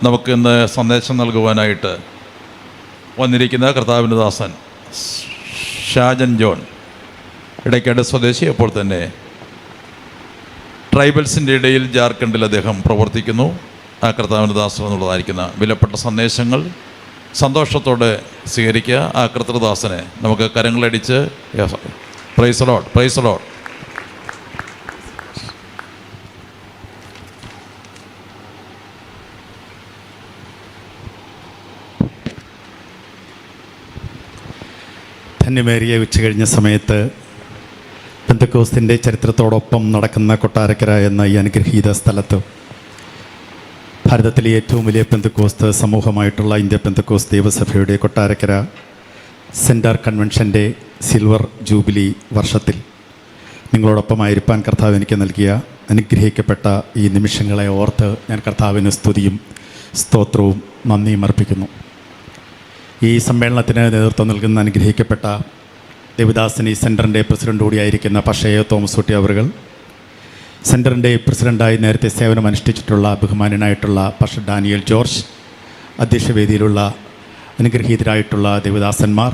നമുക്ക് ഇന്ന് സന്ദേശം നൽകുവാനായിട്ട് വന്നിരിക്കുന്ന കർത്താവിൻ്റെ ദാസൻ ഷാജൻ ജോൺ, ഇടയ്ക്കാട് സ്വദേശി. അപ്പോൾ തന്നെ ട്രൈബൽസിൻ്റെ ഇടയിൽ ജാർഖണ്ഡിൽ അദ്ദേഹം പ്രവർത്തിക്കുന്നു. ആ കർത്താവിൻ്റെ ദാസൻ എന്നുള്ളതായിരിക്കുന്ന വിലപ്പെട്ട സന്ദേശങ്ങൾ സന്തോഷത്തോടെ സ്വീകരിക്കുക. ആ കർത്തൃദാസനെ നമുക്ക് കരങ്ങളടിച്ച് praise the Lord, praise the Lord. ധന്യമേറിയ ഉച്ചകഴിഞ്ഞ സമയത്ത് പെന്തക്കോസ്തിൻ്റെ ചരിത്രത്തോടൊപ്പം നടക്കുന്ന കൊട്ടാരക്കര എന്ന ഈ അനുഗ്രഹീത സ്ഥലത്ത് ഭാരതത്തിലെ ഏറ്റവും വലിയ പെന്തക്കോസ്ത് സമൂഹമായിട്ടുള്ള ഇന്ത്യ പെന്തക്കോസ്ത് ദേവസഭയുടെ കൊട്ടാരക്കര സെൻറ്റർ കൺവെൻഷൻ്റെ സിൽവർ ജൂബിലി വർഷത്തിൽ നിങ്ങളോടൊപ്പമായിരിക്കാൻ കർത്താവ് എനിക്ക് നൽകിയ അനുഗ്രഹിക്കപ്പെട്ട ഈ നിമിഷങ്ങളെ ഓർത്ത് ഞാൻ കർത്താവിന് സ്തുതിയും സ്തോത്രവും നന്ദിയും അർപ്പിക്കുന്നു. ഈ സമ്മേളനത്തിന് നേതൃത്വം നൽകുന്ന അനുഗ്രഹിക്കപ്പെട്ട ദേവദാസനി സെൻറ്ററിൻ്റെ പ്രസിഡൻ്റ് കൂടിയായിരിക്കുന്ന പഷയ തോമസ് കുട്ടി അവറുകൾ, സെൻറ്ററിൻ്റെ പ്രസിഡൻ്റായി നേരത്തെ സേവനം അനുഷ്ഠിച്ചിട്ടുള്ള ബഹുമാന്യനായിട്ടുള്ള പഷ ഡാനിയൽ ജോർജ്, അധ്യക്ഷവേദിയിലുള്ള അനുഗ്രഹീതരായിട്ടുള്ള ദേവദാസന്മാർ,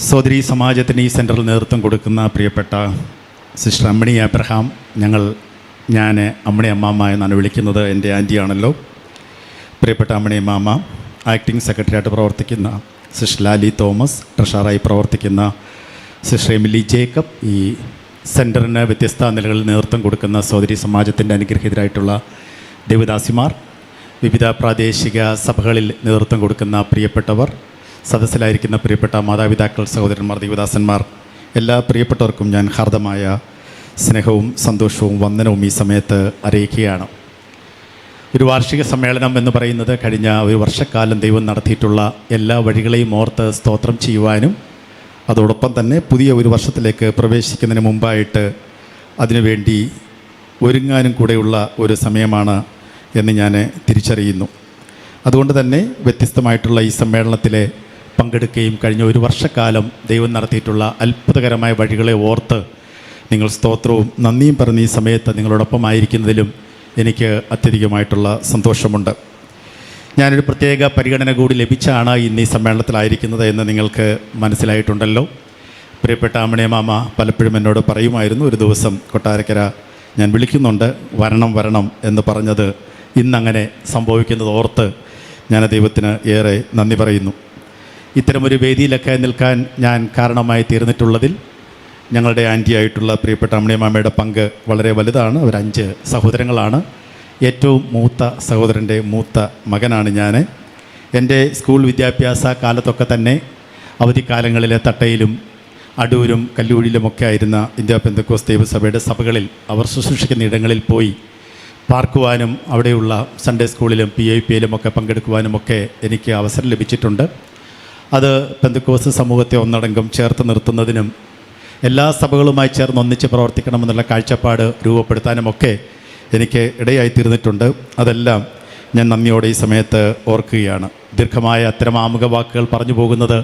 സോദരി സമാജത്തിന് ഈ സെൻറ്ററിൽ നേതൃത്വം കൊടുക്കുന്ന പ്രിയപ്പെട്ട സിസ്റ്റർ അമ്മിണി അബ്രഹാം, ഞാൻ അമ്മിണി അമ്മാമ്മ എന്നാണ് വിളിക്കുന്നത്, എൻ്റെ ആൻറ്റിയാണല്ലോ. പ്രിയപ്പെട്ട അമ്മിണി അമ്മാമ്മ, ആക്ടിംഗ് സെക്രട്ടറിയായിട്ട് പ്രവർത്തിക്കുന്ന സിസ്റ്റർ ലാലി തോമസ്, ട്രഷറായി പ്രവർത്തിക്കുന്ന സിസ്റ്റർ എമിലി ജേക്കബ്, ഈ സെൻറ്ററിന് വ്യത്യസ്ത നിലകളിൽ നേതൃത്വം കൊടുക്കുന്ന സോദരി സമാജത്തിൻ്റെ അനുഗ്രഹീതരായിട്ടുള്ള ദേവദാസിമാർ, വിവിധ പ്രാദേശിക സഭകളിൽ നേതൃത്വം കൊടുക്കുന്ന പ്രിയപ്പെട്ടവർ, സദസ്സിലായിരിക്കുന്ന പ്രിയപ്പെട്ട മാതാപിതാക്കൾ, സഹോദരന്മാർ, ദേവദാസന്മാർ, എല്ലാ പ്രിയപ്പെട്ടവർക്കും ഞാൻ ഹാർദമായ സ്നേഹവും സന്തോഷവും വന്ദനവും ഈ സമയത്ത് അറിയിക്കുകയാണ്. ഒരു വാർഷിക സമ്മേളനം എന്ന് പറയുന്നത് കഴിഞ്ഞ ഒരു വർഷക്കാലം ദൈവം നടത്തിയിട്ടുള്ള എല്ലാ വഴികളെയും ഓർത്ത് സ്തോത്രം ചെയ്യുവാനും അതോടൊപ്പം തന്നെ പുതിയ ഒരു വർഷത്തിലേക്ക് പ്രവേശിക്കുന്നതിന് മുമ്പായിട്ട് അതിനുവേണ്ടി ഒരുങ്ങാനും കൂടെയുള്ള ഒരു സമയമാണ് എന്ന് ഞാൻ തിരിച്ചറിയുന്നു. അതുകൊണ്ട് തന്നെ വ്യത്യസ്തമായിട്ടുള്ള ഈ സമ്മേളനത്തിലെ പങ്കെടുക്കുകയും കഴിഞ്ഞ ഒരു വർഷക്കാലം ദൈവം നടത്തിയിട്ടുള്ള അത്ഭുതകരമായ വഴികളെ ഓർത്ത് നിങ്ങൾ സ്തോത്രവും നന്ദിയും പറഞ്ഞ് ഈ സമയത്ത് നിങ്ങളോടൊപ്പമായിരിക്കുന്നതിലും എനിക്ക് അത്യധികമായിട്ടുള്ള സന്തോഷമുണ്ട്. ഞാനൊരു പ്രത്യേക പരിഗണന കൂടി ലഭിച്ചാണ് ഇന്ന് ഈ സമ്മേളനത്തിലായിരിക്കുന്നത് എന്ന് നിങ്ങൾക്ക് മനസ്സിലായിട്ടുണ്ടല്ലോ. പ്രിയപ്പെട്ട അമ്മിണി മാമ പലപ്പോഴും എന്നോട് പറയുമായിരുന്നു, ഒരു ദിവസം കൊട്ടാരക്കര ഞാൻ വിളിക്കുന്നുണ്ട്, വരണം എന്ന് പറഞ്ഞത് ഇന്നങ്ങനെ സംഭവിക്കുന്നത് ഓർത്ത് ഞാൻ ദൈവത്തിന് ഏറെ നന്ദി പറയുന്നു. ഇത്തരമൊരു വേദിയിലൊക്കെ നിൽക്കാൻ ഞാൻ കാരണമായി തീർന്നിട്ടുള്ളതിൽ ഞങ്ങളുടെ ആൻറ്റിയായിട്ടുള്ള പ്രിയപ്പെട്ട അമ്മിണി മാമയുടെ പങ്ക് വളരെ വലുതാണ്. അവർ 5 സഹോദരങ്ങളാണ്. ഏറ്റവും മൂത്ത സഹോദരൻ്റെ മൂത്ത മകനാണ് ഞാൻ. എൻ്റെ സ്കൂൾ വിദ്യാഭ്യാസ കാലത്തൊക്കെ തന്നെ അവധിക്കാലങ്ങളിലെ തട്ടയിലും അടൂരും കല്ലൂരിലുമൊക്കെ ആയിരുന്ന ഇന്ത്യ പെന്തക്കോസ്ത് ദേവസഭയുടെ സഭകളിൽ അവർ ശുശ്രൂഷിക്കുന്ന ഇടങ്ങളിൽ പോയി പാർക്കുവാനും അവിടെയുള്ള സൺഡേ സ്കൂളിലും PIPയിലും ഒക്കെ പങ്കെടുക്കുവാനുമൊക്കെ എനിക്ക് അവസരം ലഭിച്ചിട്ടുണ്ട്. അത് പെന്തക്കോസ്ത് സമൂഹത്തെ ഒന്നടങ്കം ചേർത്ത് നിർത്തുന്നതിനും എല്ലാ സഭകളുമായി ചേർന്ന് ഒന്നിച്ച് പ്രവർത്തിക്കണമെന്നുള്ള കാഴ്ചപ്പാട് രൂപപ്പെടുത്താനുമൊക്കെ എനിക്ക് ഇടയായിത്തീർന്നിട്ടുണ്ട്. അതെല്ലാം ഞാൻ നന്ദിയോടെ ഈ സമയത്ത് ഓർക്കുകയാണ്. ദീർഘമായ അത്തരം ആമുഖ വാക്കുകൾ പറഞ്ഞു പോകുന്നത്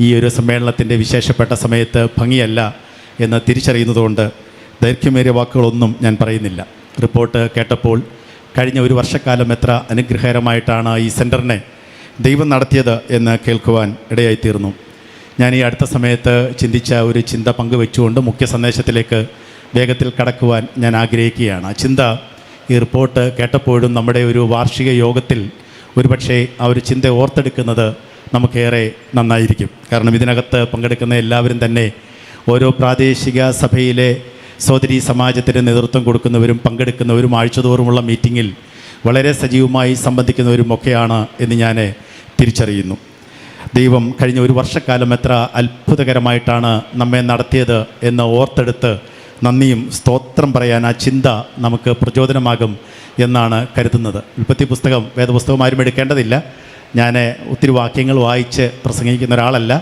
ഈ ഒരു സമ്മേളനത്തിൻ്റെ വിശേഷപ്പെട്ട സമയത്ത് ഭംഗിയല്ല എന്ന് തിരിച്ചറിയുന്നതുകൊണ്ട് ദൈർഘ്യമേറിയ വാക്കുകളൊന്നും ഞാൻ പറയുന്നില്ല. റിപ്പോർട്ട് കേട്ടപ്പോൾ കഴിഞ്ഞ ഒരു വർഷക്കാലം എത്ര അനുഗ്രഹകരമായിട്ടാണ് ഈ സെൻറ്ററിനെ ദൈവം നടത്തിയത് എന്ന് കേൾക്കുവാൻ ഇടയായിത്തീർന്നു. ഞാൻ ഈ അടുത്ത സമയത്ത് ചിന്തിച്ച ഒരു ചിന്ത പങ്കുവെച്ചുകൊണ്ട് മുഖ്യ സന്ദേശത്തിലേക്ക് വേഗത്തിൽ കടക്കുവാൻ ഞാൻ ആഗ്രഹിക്കുകയാണ്. ആ ചിന്ത ഈ റിപ്പോർട്ട് കേട്ടപ്പോഴും നമ്മുടെ ഒരു വാർഷിക യോഗത്തിൽ ഒരുപക്ഷെ ആ ഒരു ചിന്ത ഓർത്തെടുക്കുന്നത് നമുക്കേറെ നന്നായിരിക്കും. കാരണം ഇതിനകത്ത് പങ്കെടുക്കുന്ന എല്ലാവരും തന്നെ ഓരോ പ്രാദേശിക സഭയിലെ സോദരി സമാജത്തിന് നേതൃത്വം കൊടുക്കുന്നവരും പങ്കെടുക്കുന്നവരും ആഴ്ചതോറുമുള്ള മീറ്റിങ്ങിൽ വളരെ സജീവമായി സംബന്ധിക്കുന്നവരുമൊക്കെയാണ് എന്ന് ഞാൻ തിരിച്ചറിയുന്നു. ദൈവം കഴിഞ്ഞ ഒരു വർഷക്കാലം എത്ര അത്ഭുതകരമായിട്ടാണ് നമ്മെ നടത്തിയത് എന്ന് ഓർത്തെടുത്ത് നന്ദിയും സ്തോത്രം പറയാൻ ആ ചിന്ത നമുക്ക് പ്രചോദനമാകും എന്നാണ് കരുതുന്നത്. ഉൽപ്പത്തി പുസ്തകം വേദപുസ്തകം ആരും എടുക്കേണ്ടതില്ല. ഞാൻ ഒത്തിരി വാക്യങ്ങൾ വായിച്ച് പ്രസംഗിക്കുന്ന ഒരാളല്ല.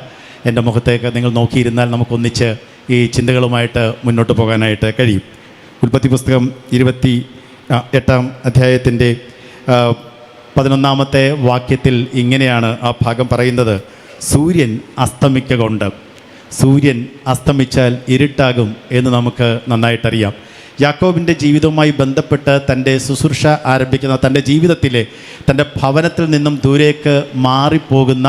എൻ്റെ മുഖത്തേക്ക് നിങ്ങൾ നോക്കിയിരുന്നാൽ നമുക്കൊന്നിച്ച് ഈ ചിന്തകളുമായിട്ട് മുന്നോട്ട് പോകാനായിട്ട് കഴിയും. ഉൽപ്പത്തി പുസ്തകം 28-ാം അധ്യായത്തിൻ്റെ 11-ാമത്തെ വാക്യത്തിൽ ഇങ്ങനെയാണ് ആ ഭാഗം പറയുന്നത്: സൂര്യൻ അസ്തമിക്കൊണ്ട്. സൂര്യൻ അസ്തമിച്ചാൽ ഇരുട്ടാകും എന്ന് നമുക്ക് നന്നായിട്ടറിയാം. യാക്കോബിൻ്റെ ജീവിതവുമായി ബന്ധപ്പെട്ട് തൻ്റെ ശുശ്രൂഷ ആരംഭിക്കുന്ന തൻ്റെ ജീവിതത്തിലെ തൻ്റെ ഭവനത്തിൽ നിന്നും ദൂരേക്ക് മാറിപ്പോകുന്ന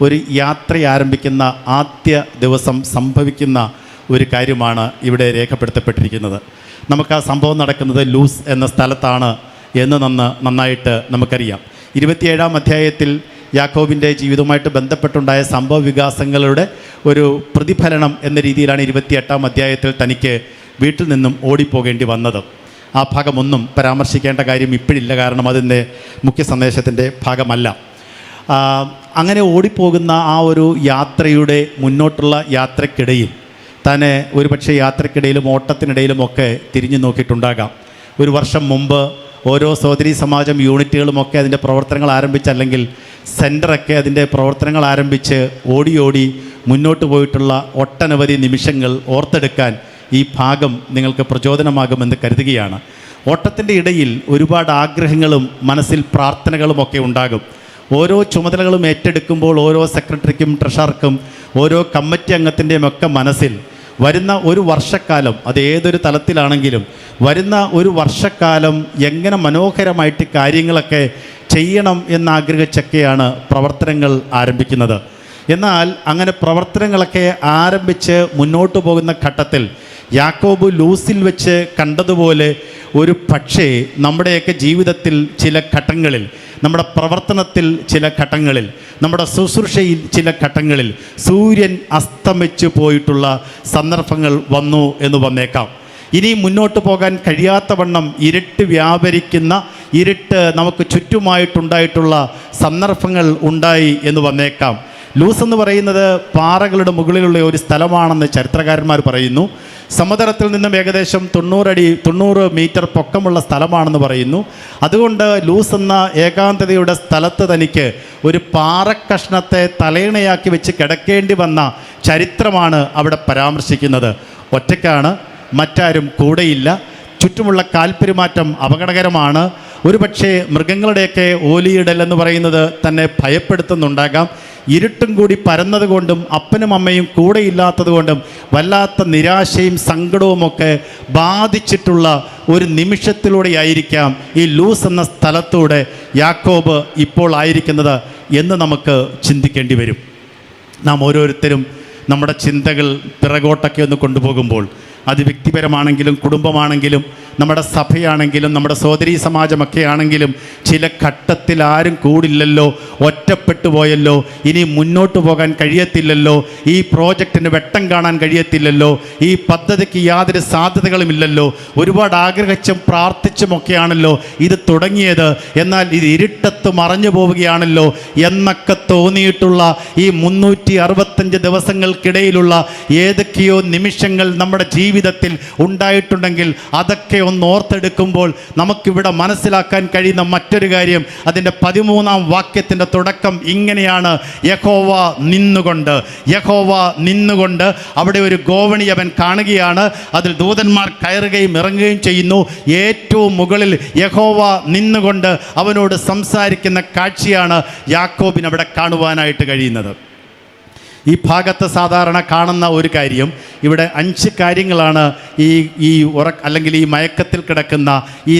ഒരു യാത്ര ആരംഭിക്കുന്ന ആദ്യ ദിവസം സംഭവിക്കുന്ന ഒരു കാര്യമാണ് ഇവിടെ രേഖപ്പെടുത്തപ്പെട്ടിരിക്കുന്നത്. നമുക്ക് ആ സംഭവം നടക്കുന്നത് ലൂസ് എന്ന സ്ഥലത്താണ് എന്ന് നന്നായിട്ട് നമുക്കറിയാം. 27-ാം അധ്യായത്തിൽ യാക്കോബിൻ്റെ ജീവിതവുമായിട്ട് ബന്ധപ്പെട്ടുണ്ടായ സംഭവ വികാസങ്ങളുടെ ഒരു പ്രതിഫലനം എന്ന രീതിയിലാണ് 28-ാം അധ്യായത്തിൽ തനിക്ക് വീട്ടിൽ നിന്നും ഓടിപ്പോകേണ്ടി വന്നത്. ആ ഭാഗമൊന്നും പരാമർശിക്കേണ്ട കാര്യം ഇപ്പോഴില്ല, കാരണം അതിൻ്റെ മുഖ്യ സന്ദേശത്തിൻ്റെ ഭാഗമല്ല. അങ്ങനെ ഓടിപ്പോകുന്ന ആ ഒരു യാത്രയുടെ മുന്നോട്ടുള്ള യാത്രക്കിടയിൽ തന്നെ ഒരുപക്ഷെ യാത്രക്കിടയിലും ഓട്ടത്തിനിടയിലുമൊക്കെ തിരിഞ്ഞു നോക്കിയിട്ടുണ്ടാകാം. ഒരു വർഷം മുമ്പ് ഓരോ സഹോദരീ സമാജം യൂണിറ്റുകളുമൊക്കെ അതിൻ്റെ പ്രവർത്തനങ്ങൾ ആരംഭിച്ചല്ലെങ്കിൽ സെൻറ്ററൊക്കെ അതിൻ്റെ പ്രവർത്തനങ്ങൾ ആരംഭിച്ച് ഓടി മുന്നോട്ട് പോയിട്ടുള്ള ഒട്ടനവധി നിമിഷങ്ങൾ ഓർത്തെടുക്കാൻ ഈ ഭാഗം നിങ്ങൾക്ക് പ്രചോദനമാകുമെന്ന് കരുതുകയാണ്. ഓട്ടത്തിൻ്റെ ഇടയിൽ ഒരുപാട് ആഗ്രഹങ്ങളും മനസ്സിൽ പ്രാർത്ഥനകളുമൊക്കെ ഉണ്ടാകും. ഓരോ ചുമതലകളും ഏറ്റെടുക്കുമ്പോൾ ഓരോ സെക്രട്ടറിക്കും ട്രഷറർക്കും ഓരോ കമ്മിറ്റി അംഗത്തിൻ്റെയും ഒക്കെ മനസ്സിൽ വരുന്ന ഒരു വർഷക്കാലം, അത് ഏതൊരു തലത്തിലാണെങ്കിലും വരുന്ന ഒരു വർഷക്കാലം എങ്ങനെ മനോഹരമായിട്ട് കാര്യങ്ങളൊക്കെ ചെയ്യണം എന്നാഗ്രഹിച്ചൊക്കെയാണ് പ്രവർത്തനങ്ങൾ ആരംഭിക്കുന്നത്. എന്നാൽ അങ്ങനെ പ്രവർത്തനങ്ങളൊക്കെ ആരംഭിച്ച് മുന്നോട്ട് പോകുന്ന ഘട്ടത്തിൽ യാക്കോബ് ലൂസിൽ വെച്ച് കണ്ടതുപോലെ ഒരു പക്ഷേ നമ്മുടെയൊക്കെ ജീവിതത്തിൽ ചില ഘട്ടങ്ങളിൽ, നമ്മുടെ പ്രവർത്തനത്തിൽ ചില ഘട്ടങ്ങളിൽ, നമ്മുടെ ശുശ്രൂഷയിൽ ചില ഘട്ടങ്ങളിൽ സൂര്യൻ അസ്തമിച്ചു പോയിട്ടുള്ള സന്ദർഭങ്ങൾ വന്നു എന്ന് വന്നേക്കാം. ഇനി മുന്നോട്ട് പോകാൻ കഴിയാത്ത വണ്ണം ഇരുട്ട് വ്യാപരിക്കുന്ന, ഇരുട്ട് നമുക്ക് ചുറ്റുമായിട്ടുണ്ടായിട്ടുള്ള സന്ദർഭങ്ങൾ ഉണ്ടായി എന്ന് വന്നേക്കാം. ലൂസ് എന്ന് പറയുന്നത് പാറകളുടെ മുകളിലുള്ള ഒരു സ്ഥലമാണെന്ന് ചരിത്രകാരന്മാർ പറയുന്നു. സമുദ്രത്തിൽ നിന്നും ഏകദേശം 90 മീറ്റർ പൊക്കമുള്ള സ്ഥലമാണെന്ന് പറയുന്നു. അതുകൊണ്ട് ലൂസ് എന്ന ഏകാന്തതയുടെ സ്ഥലത്ത് തനിക്ക് ഒരു പാറക്കഷ്ണത്തെ തലയിണയാക്കി വെച്ച് കിടക്കേണ്ടി വന്ന ചരിത്രമാണ് അവിടെ പരാമർശിക്കുന്നത്. ഒറ്റയ്ക്കാണ്, മറ്റാരും കൂടെയില്ല, ചുറ്റുമുള്ള കാൽപെരുമാറ്റം അപകടകരമാണ്. ഒരുപക്ഷെ മൃഗങ്ങളുടെയൊക്കെ ഓലിയിടൽ എന്ന് പറയുന്നത് തന്നെ ഭയപ്പെടുത്തുന്നുണ്ടാകാം. ഇരുട്ടും കൂടി പരന്നതുകൊണ്ടും അപ്പനും അമ്മയും കൂടെയില്ലാത്തത് കൊണ്ടും വല്ലാത്ത നിരാശയും സങ്കടവുമൊക്കെ ബാധിച്ചിട്ടുള്ള ഒരു നിമിഷത്തിലൂടെയായിരിക്കാം ഈ ലൂസ് എന്ന സ്ഥലത്തൂടെ യാക്കോബ് ഇപ്പോൾ ആയിരിക്കുന്നത് എന്ന് നമുക്ക് ചിന്തിക്കേണ്ടി വരും. നാം ഓരോരുത്തരും നമ്മുടെ ചിന്തകൾ പിറകോട്ടൊക്കെ ഒന്ന് കൊണ്ടുപോകുമ്പോൾ, അത് വ്യക്തിപരമാണെങ്കിലും കുടുംബമാണെങ്കിലും നമ്മുടെ സഭയാണെങ്കിലും നമ്മുടെ സഹോദരീ സമാജമൊക്കെ ആണെങ്കിലും ചില ഘട്ടത്തിൽ ആരും കൂടില്ലല്ലോ, ഒറ്റപ്പെട്ടു പോയല്ലോ, ഇനി മുന്നോട്ട് പോകാൻ കഴിയത്തില്ലല്ലോ, ഈ പ്രോജക്റ്റിന് വെട്ടം കാണാൻ കഴിയത്തില്ലല്ലോ, ഈ പദ്ധതിക്ക് യാതൊരു സാധ്യതകളുമില്ലല്ലോ, ഒരുപാട് ആഗ്രഹിച്ചും പ്രാർത്ഥിച്ചുമൊക്കെയാണല്ലോ ഇത് തുടങ്ങിയത്, എന്നാൽ ഇത് ഇരുട്ടത്ത് മറഞ്ഞു പോവുകയാണല്ലോ എന്നൊക്കെ തോന്നിയിട്ടുള്ള ഈ 365 ദിവസങ്ങൾക്കിടയിലുള്ള ഏതൊക്കെയോ നിമിഷങ്ങൾ നമ്മുടെ ജീവിതത്തിൽ ഉണ്ടായിട്ടുണ്ടെങ്കിൽ അതൊക്കെ ഒന്ന് ഓർത്തെടുക്കുമ്പോൾ നമുക്കിവിടെ മനസ്സിലാക്കാൻ കഴിയുന്ന മറ്റൊരു കാര്യം, അതിൻ്റെ 13-ാം വാക്യത്തിൻ്റെ തുടക്കം ഇങ്ങനെയാണ്: യഹോവ നിന്നുകൊണ്ട് അവിടെ ഒരു ഗോവണി അവൻ കാണുകയാണ്, അതിൽ ദൂതന്മാർ കയറുകയും ഇറങ്ങുകയും ചെയ്യുന്നു. ഏറ്റവും മുകളിൽ യഹോവ നിന്നുകൊണ്ട് അവനോട് സംസാരിക്കുന്ന കാഴ്ചയാണ് യാക്കോബിന് അവിടെ കാണുവാനായിട്ട് കഴിയുന്നത്. ഈ ഭാഗത്ത് സാധാരണ കാണുന്ന ഒരു കാര്യം, ഇവിടെ 5 കാര്യങ്ങളാണ് അല്ലെങ്കിൽ ഈ മയക്കത്തിൽ കിടക്കുന്ന ഈ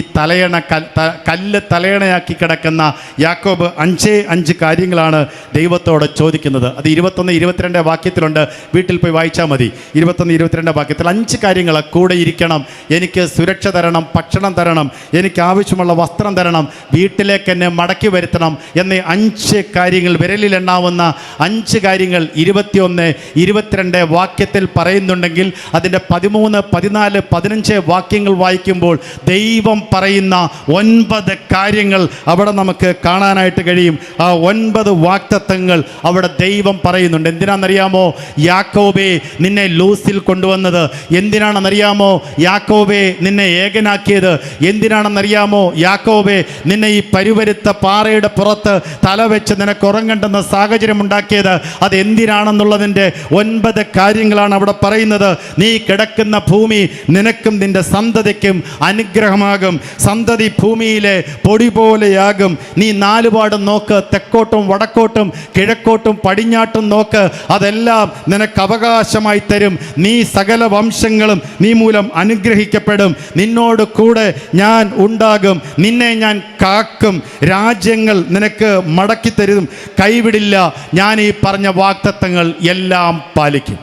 കല്ല് തലയണയാക്കി കിടക്കുന്ന യാക്കോബ് 5 കാര്യങ്ങളാണ് ദൈവത്തോട് ചോദിക്കുന്നത്. അത് 21-22 വാക്യത്തിലുണ്ട്, വീട്ടിൽ പോയി വായിച്ചാൽ മതി. 21-22 വാക്യത്തിൽ 5 കാര്യങ്ങൾ: കൂടെ ഇരിക്കണം, എനിക്ക് സുരക്ഷ തരണം, ഭക്ഷണം തരണം, എനിക്ക് ആവശ്യമുള്ള വസ്ത്രം തരണം, വീട്ടിലേക്ക് എന്നെ മടക്കി വരുത്തണം എന്നീ 5 കാര്യങ്ങൾ, വിരലിലെണ്ണാവുന്ന 5 കാര്യങ്ങൾ 21-22 വാക്യത്തിൽ പറയുന്നുണ്ടെങ്കിൽ അതിൻ്റെ 13, 14, 15 വാക്യങ്ങൾ വായിക്കുമ്പോൾ ദൈവം പറയുന്ന 9 കാര്യങ്ങൾ അവിടെ നമുക്ക് കാണാനായിട്ട് കഴിയും. ആ 9 വാക്തത്വങ്ങൾ അവിടെ ദൈവം പറയുന്നുണ്ട്. എന്തിനാണെന്നറിയാമോ യാക്കോബേ നിന്നെ ലൂസിൽ കൊണ്ടുവന്നത്? എന്തിനാണെന്നറിയാമോ യാക്കോബേ നിന്നെ ഏകനാക്കിയത്? എന്തിനാണെന്നറിയാമോ യാക്കോബേ നിന്നെ ഈ പരുവരുത്ത പാറയുടെ പുറത്ത് തല വെച്ച് നിനക്ക് ഉറങ്ങേണ്ടുന്ന സാഹചര്യം ഉണ്ടാക്കിയത്? അത് എന്തിനാണ് സൂര്യനാണെന്നുള്ളതിൻ്റെ 9 കാര്യങ്ങളാണ് അവിടെ പറയുന്നത്. നീ കിടക്കുന്ന ഭൂമി നിനക്കും നിന്റെ സന്തതിക്കും അനുഗ്രഹമാകും. സന്തതി ഭൂമിയിലെ പൊടി പോലെയാകും. നീ 4 പാടും നോക്ക്, തെക്കോട്ടും വടക്കോട്ടും കിഴക്കോട്ടും പടിഞ്ഞാട്ടും നോക്ക്, അതെല്ലാം നിനക്ക് അവകാശമായി തരും. നീ സകല വംശങ്ങളും നീ മൂലം അനുഗ്രഹിക്കപ്പെടും. നിന്നോട് കൂടെ ഞാൻ ഉണ്ടാകും, നിന്നെ ഞാൻ കാക്കും, രാജ്യങ്ങൾ നിനക്ക് മടക്കി തരും, കൈവിടില്ല. ഞാൻ ഈ പറഞ്ഞ വാഗ്ദത്തങ്ങൾ എല്ലാം പാലിക്കും.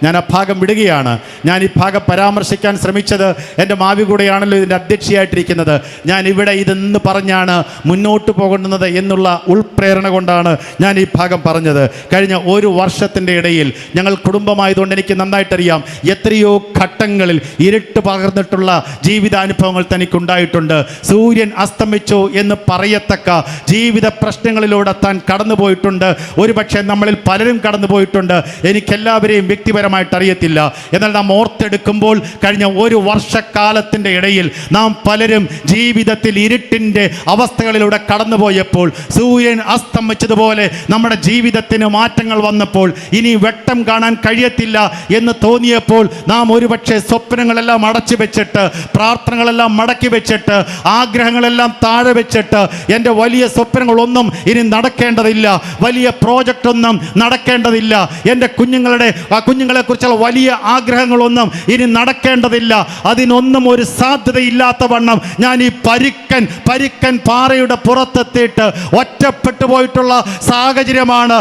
ഞാൻ ആ ഭാഗം വിടുകയാണ്. ഞാൻ ഈ ഭാഗം പരാമർശിക്കാൻ ശ്രമിച്ചത് എൻ്റെ മാവി കൂടെയാണല്ലോ ഇതിൻ്റെ അധ്യക്ഷയായിട്ടിരിക്കുന്നത്. ഞാൻ ഇവിടെ ഇതെന്ന് പറഞ്ഞാണ് മുന്നോട്ട് പോകേണ്ടുന്നത് എന്നുള്ള ഉൾപ്രേരണ കൊണ്ടാണ് ഞാൻ ഈ ഭാഗം പറഞ്ഞത്. കഴിഞ്ഞ 1 വർഷത്തിൻ്റെ ഇടയിൽ ഞങ്ങൾ കുടുംബമായതുകൊണ്ട് എനിക്ക് നന്നായിട്ടറിയാം എത്രയോ ഘട്ടങ്ങളിൽ ഇരുട്ട് പകർന്നിട്ടുള്ള ജീവിതാനുഭവങ്ങൾ തനിക്കുണ്ടായിട്ടുണ്ട്. സൂര്യൻ അസ്തമിച്ചു എന്ന് പറയത്തക്ക ജീവിത പ്രശ്നങ്ങളിലൂടെ താൻ കടന്നുപോയിട്ടുണ്ട്. ഒരുപക്ഷെ നമ്മളിൽ പലരും കടന്നുപോയിട്ടുണ്ട്. എനിക്കെല്ലാവരെയും വ്യക്തിപരമായിട്ട് അറിയത്തില്ല. എന്നാൽ നാം ഓർത്തെടുക്കുമ്പോൾ കഴിഞ്ഞ 1 വർഷക്കാലത്തിൻ്റെ ഇടയിൽ നാം പലരും ജീവിതത്തിൽ ഇരുട്ടിൻ്റെ അവസ്ഥകളിലൂടെ കടന്നുപോയപ്പോൾ, സൂര്യൻ അസ്തമിച്ചതുപോലെ നമ്മുടെ ജീവിതത്തിന് മാറ്റങ്ങൾ വന്നപ്പോൾ, ഇനി വെട്ടം കാണാൻ കഴിയത്തില്ല എന്ന് തോന്നിയപ്പോൾ നാം ഒരുപക്ഷെ സ്വപ്നങ്ങളെല്ലാം അടച്ചു വെച്ചിട്ട്, പ്രാർത്ഥനകളെല്ലാം മടക്കി വെച്ചിട്ട്, ആഗ്രഹങ്ങളെല്ലാം താഴെ വെച്ചിട്ട്, എൻ്റെ വലിയ സ്വപ്നങ്ങളൊന്നും ഇനി നടക്കേണ്ടതില്ല, വലിയ പ്രോജക്റ്റ് ഒന്നും നടക്കേണ്ടതില്ല, എൻ്റെ കുഞ്ഞുങ്ങളെ കുറിച്ചുള്ള വലിയ ആഗ്രഹങ്ങളൊന്നും ഇനി നടക്കേണ്ടതില്ല, അതിനൊന്നും ഒരു സാധ്യതയില്ലാത്ത വണ്ണം ഞാൻ ഈ പരിക്കൻ പാറയുടെ പുറത്തെത്തിയിട്ട് ഒറ്റപ്പെട്ടു പോയിട്ടുള്ള സാഹചര്യമാണ്,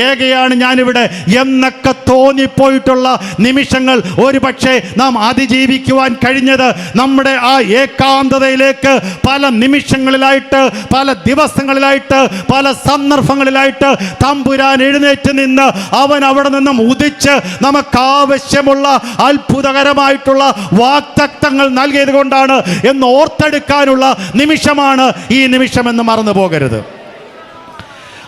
ഏകയാണ് ഞാനിവിടെ എന്നൊക്കെ തോന്നിപ്പോയിട്ടുള്ള നിമിഷങ്ങൾ ഒരുപക്ഷെ നാം അതിജീവിക്കുവാൻ കഴിഞ്ഞത് നമ്മുടെ ആ ഏകാന്തതയിലേക്ക് പല നിമിഷങ്ങളിലായിട്ട്, പല ദിവസങ്ങളിലായിട്ട്, പല സന്ദർഭങ്ങളിലായിട്ട് തമ്പുരാൻ എഴുന്നേറ്റ് നിന്ന് അവൻ അവിടെ നിന്നും ഉദിച്ച് നമുക്കാവശ്യമുള്ള അത്ഭുതകരമായിട്ടുള്ള വാഗ്ദത്തങ്ങൾ നൽകിയത് കൊണ്ടാണ് എന്ന് ഓർത്തെടുക്കാനുള്ള നിമിഷമാണ് ഈ നിമിഷമെന്ന് മറന്നു പോകരുത്.